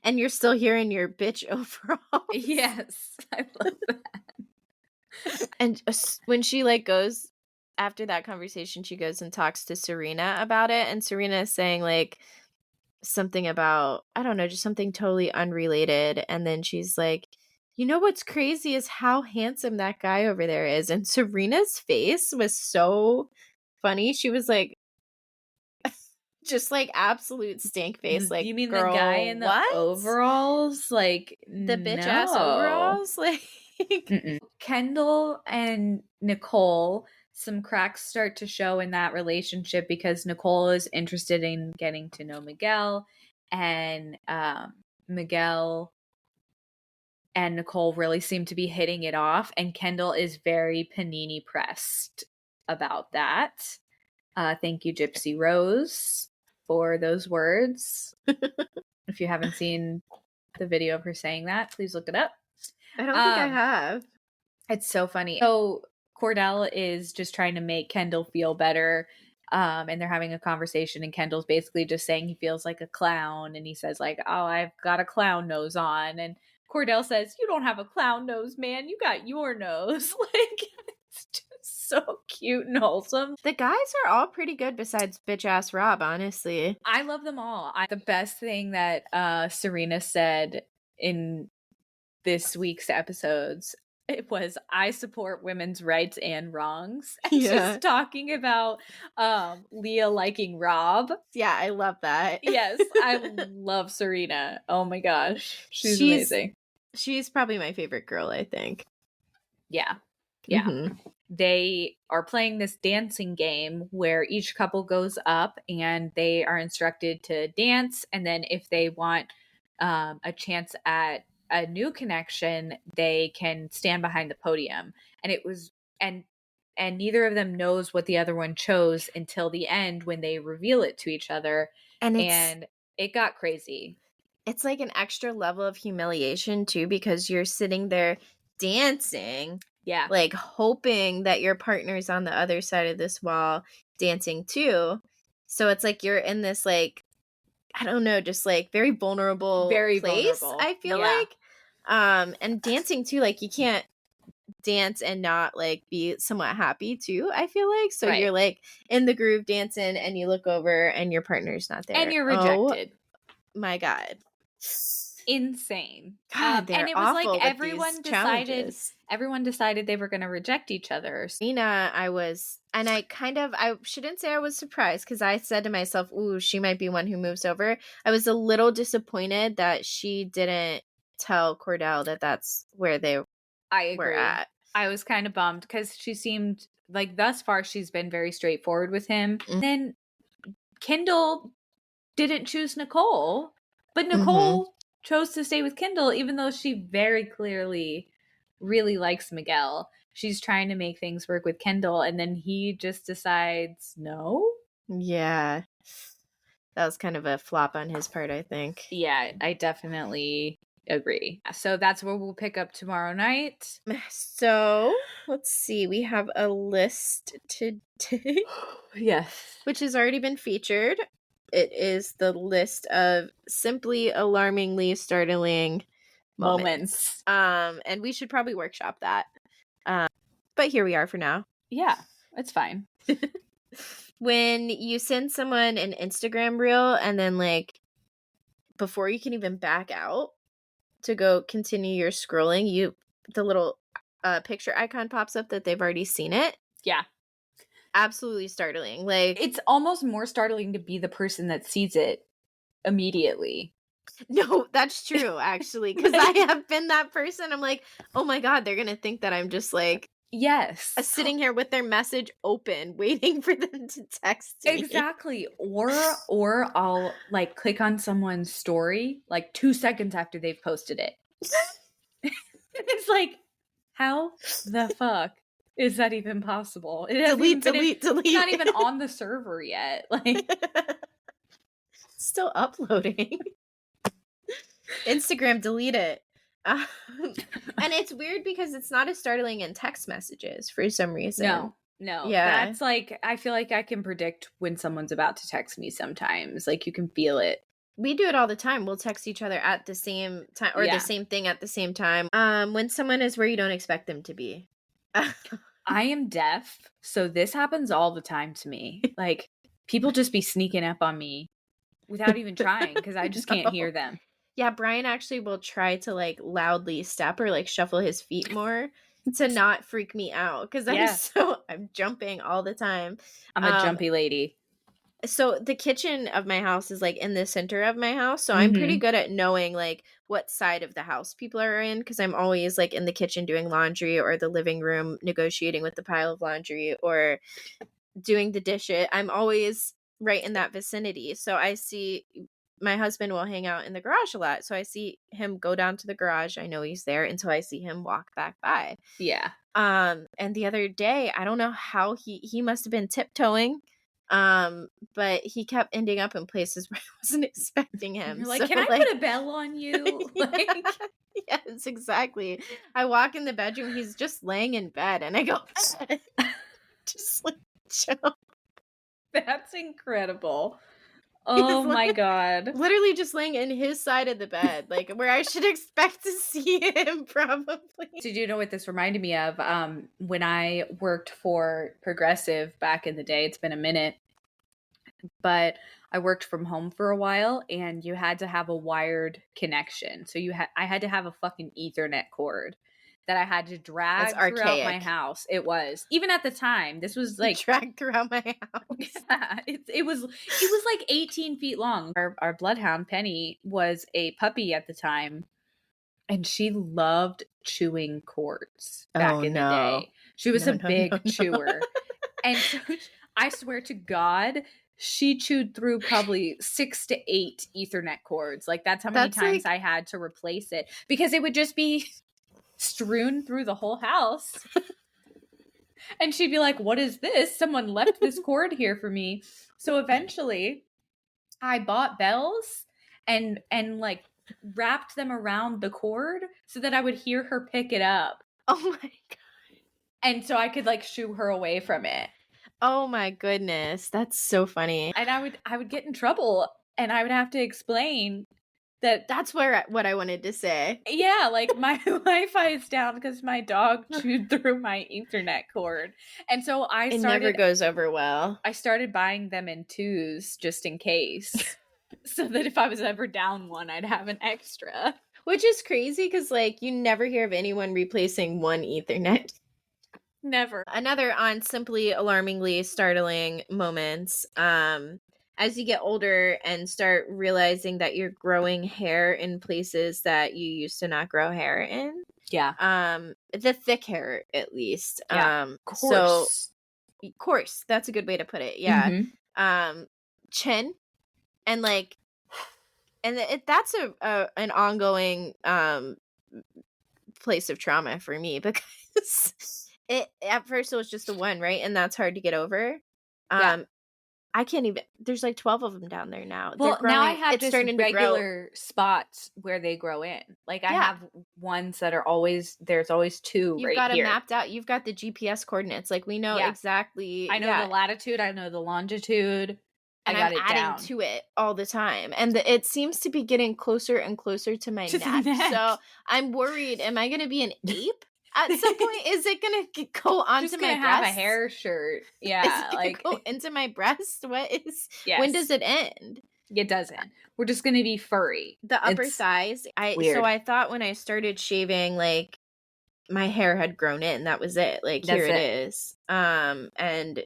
and you're still here in your bitch overalls. Yes. I love that. And when she like goes after that conversation, she goes and talks to Serena about it. And Serena is saying like something about, I don't know, just something totally unrelated. And then she's like, you know what's crazy is how handsome that guy over there is. And Serena's face was so funny. She was like, just like absolute stink face. Like, you mean girl, the guy in the overalls? Like, the bitch ass overalls? Like, Kendall and Nicole, some cracks start to show in that relationship because Nicole is interested in getting to know Miguel, and Miguel and Nicole really seem to be hitting it off, and Kendall is very panini pressed about that. Thank you, Gypsy Rose, for those words. If you haven't seen the video of her saying that, please look it up. I don't think I have. It's so funny. So Cordell is just trying to make Kendall feel better. And they're having a conversation, and Kendall's basically just saying he feels like a clown. And he says like, oh, I've got a clown nose on. And Cordell says, you don't have a clown nose, man. You got your nose. Like, it's just so cute and wholesome. The guys are all pretty good besides bitch ass Rob, honestly. I love them all. The best thing that Serena said in this week's episodes, it was, I support women's rights and wrongs. And she's talking about Leah liking Rob. Yeah, I love that. Yes, I love Serena. Oh my gosh. She's amazing. She's probably my favorite girl, I think. Yeah. Yeah. They are playing this dancing game where each couple goes up and they are instructed to dance. And then if they want a chance at a new connection, they can stand behind the podium. And it was, and neither of them knows what the other one chose until the end when they reveal it to each other. And it got crazy. It's like an extra level of humiliation too, because you're sitting there dancing, Yeah. like hoping that your partner's on the other side of this wall dancing too. So it's like you're in this like, I don't know, just like very vulnerable Very place, vulnerable. I feel Yeah. like. And dancing too, like you can't dance and not like be somewhat happy too, I feel like. So Right. you're like in the groove dancing and you look over and your partner's not there. And you're Oh rejected. my God. Insane. God, And they're it was like awful with these challenges. everyone decided they were going to reject each other. Nina, I shouldn't say I was surprised because I said to myself, ooh, she might be one who moves over. I was a little disappointed that she didn't tell Cordell that that's where they I were agree. at. I was kind of bummed because she seemed like thus far she's been very straightforward with him. Then Kendall didn't choose Nicole, but Nicole chose to stay with Kendall even though she very clearly really likes Miguel. She's trying to make things work with Kendall and then he just decides no. Yeah. That was kind of a flop on his part, I think. Yeah, I definitely agree. So that's where we'll pick up tomorrow night. So let's see. We have a list today, Yes. which has already been featured. It is the list of simply alarmingly startling moments. And we should probably workshop that. But here we are for now. Yeah, it's fine. When you send someone an Instagram reel and then like before you can even back out to go continue your scrolling, the little picture icon pops up that they've already seen it. Yeah. Absolutely startling. Like It's almost more startling to be the person that sees it immediately. no, that's true actually because I have been that person. I'm like, oh my God, they're gonna think that I'm just like Yes. sitting here with their message open waiting for them to text me. Exactly. Or I'll like click on someone's story like 2 seconds after they've posted it. It's like, how the fuck is that even possible? It hasn't even delete. It's not even on the server yet. Like still uploading. Instagram, delete it. And it's weird because it's not as startling in text messages for some reason. No. Yeah. That's like I feel like I can predict when someone's about to text me sometimes. Like you can feel it. We do it all the time. We'll text each other at the same time or the same thing at the same time. When someone is where you don't expect them to be. I am deaf, so this happens all the time to me. Like people just be sneaking up on me without even trying because I just can't hear them. Yeah, Brian actually will try to like loudly step or like shuffle his feet more to not freak me out because I'm jumping all the time. I'm a jumpy lady. So the kitchen of my house is like in the center of my house, so I'm pretty good at knowing like what side of the house people are in because I'm always like in the kitchen doing laundry or the living room negotiating with the pile of laundry or doing the dishes. I'm always right in that vicinity. So I see my husband will hang out in the garage a lot. So I see him go down to the garage. I know he's there until I see him walk back by. Yeah. And the other day, I don't know how he must have been tiptoeing. But he kept ending up in places where I wasn't expecting him. You're like, so, can I put a bell on you? Like, yes, exactly. I walk in the bedroom, he's just laying in bed, and I go, just like, chill. That's incredible. Oh my God. Literally just laying in his side of the bed, like where I should expect to see him probably. Did you know what this reminded me of? When I worked for Progressive back in the day, it's been a minute, but I worked from home for a while and you had to have a wired connection. So I had to have a fucking Ethernet cord that I had to drag throughout my house. It was. Even at the time, this was like drag throughout my house. Yeah, it was like 18 feet long. Our bloodhound Penny was a puppy at the time and she loved chewing cords back in the day. She was a big chewer. And so I swear to God, she chewed through probably 6 to 8 Ethernet cords. Like that's how many times I had to replace it because it would just be strewn through the whole house. And she'd be like, what is this? Someone left this cord here for me. So eventually I bought bells and like wrapped them around the cord so that I would hear her pick it up. Oh my god. And so I could like shoo her away from it. Oh my goodness. That's so funny. And I would get in trouble and I would have to explain that That's what I wanted to say. yeah, like my Wi-Fi is down because my dog chewed through my Ethernet cord. And so It never goes over well. I started buying them in twos just in case. So that if I was ever down one, I'd have an extra. Which is crazy because, like, you never hear of anyone replacing one Ethernet. Never. Another on simply alarmingly startling moments. As you get older and start realizing that you're growing hair in places that you used to not grow hair in. Yeah. The thick hair at least. Yeah. So Coarse. coarse, that's a good way to put it. Yeah. Chin and like that's an ongoing place of trauma for me because it at first it was just the one, right? And that's hard to get over. Yeah. I can't even there's like 12 of them down there now. They're Well, now I growing. have It's just starting to grow. regular spots where they grow in. Like I Yeah. have ones that are always there's always two You've right got it here. mapped out. You've got the GPS coordinates. Like we know Yeah. exactly. I know yeah. the latitude, I know the longitude. And I got I'm it adding down. to it all the time. And it seems to be getting closer and closer to my To the neck. neck. So I'm worried. Am I going to be an ape at some point? Is it going to go onto Just my gonna have a breast? hair shirt. Is Yeah. it going Like to go into my breast? What is, yes. when does it end? It doesn't. We're just gonna be furry. The upper It's thighs. weird. So I thought when I started shaving, like my hair had grown in. That was it. Like That's here it it. is. And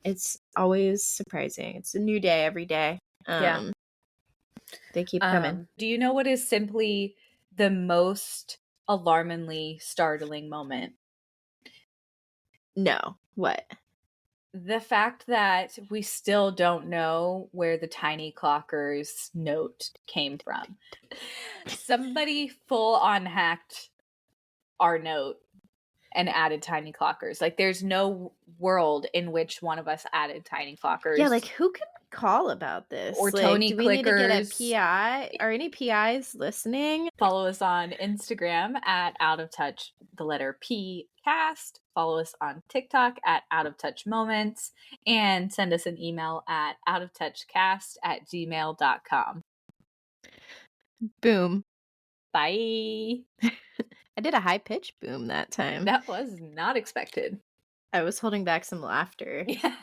it's always surprising. It's a new day every day. Yeah. They keep coming. Do you know what is simply the most alarmingly startling moment? No. What? The fact that we still don't know where the tiny clockers note came from. Somebody full on hacked our note and added tiny clockers. Like there's no world in which one of us added tiny clockers. Yeah, like who can we call about this? Or like, Tony do we need to get a clickers. PI? Are any PIs listening? Follow us on Instagram at Out of Touch, the letter P cast. Follow us on TikTok at Out of Touch Moments. And send us an email at outoftouchcast@gmail.com. Boom. Bye. I did a high pitch boom that time. That was not expected. I was holding back some laughter. Yeah.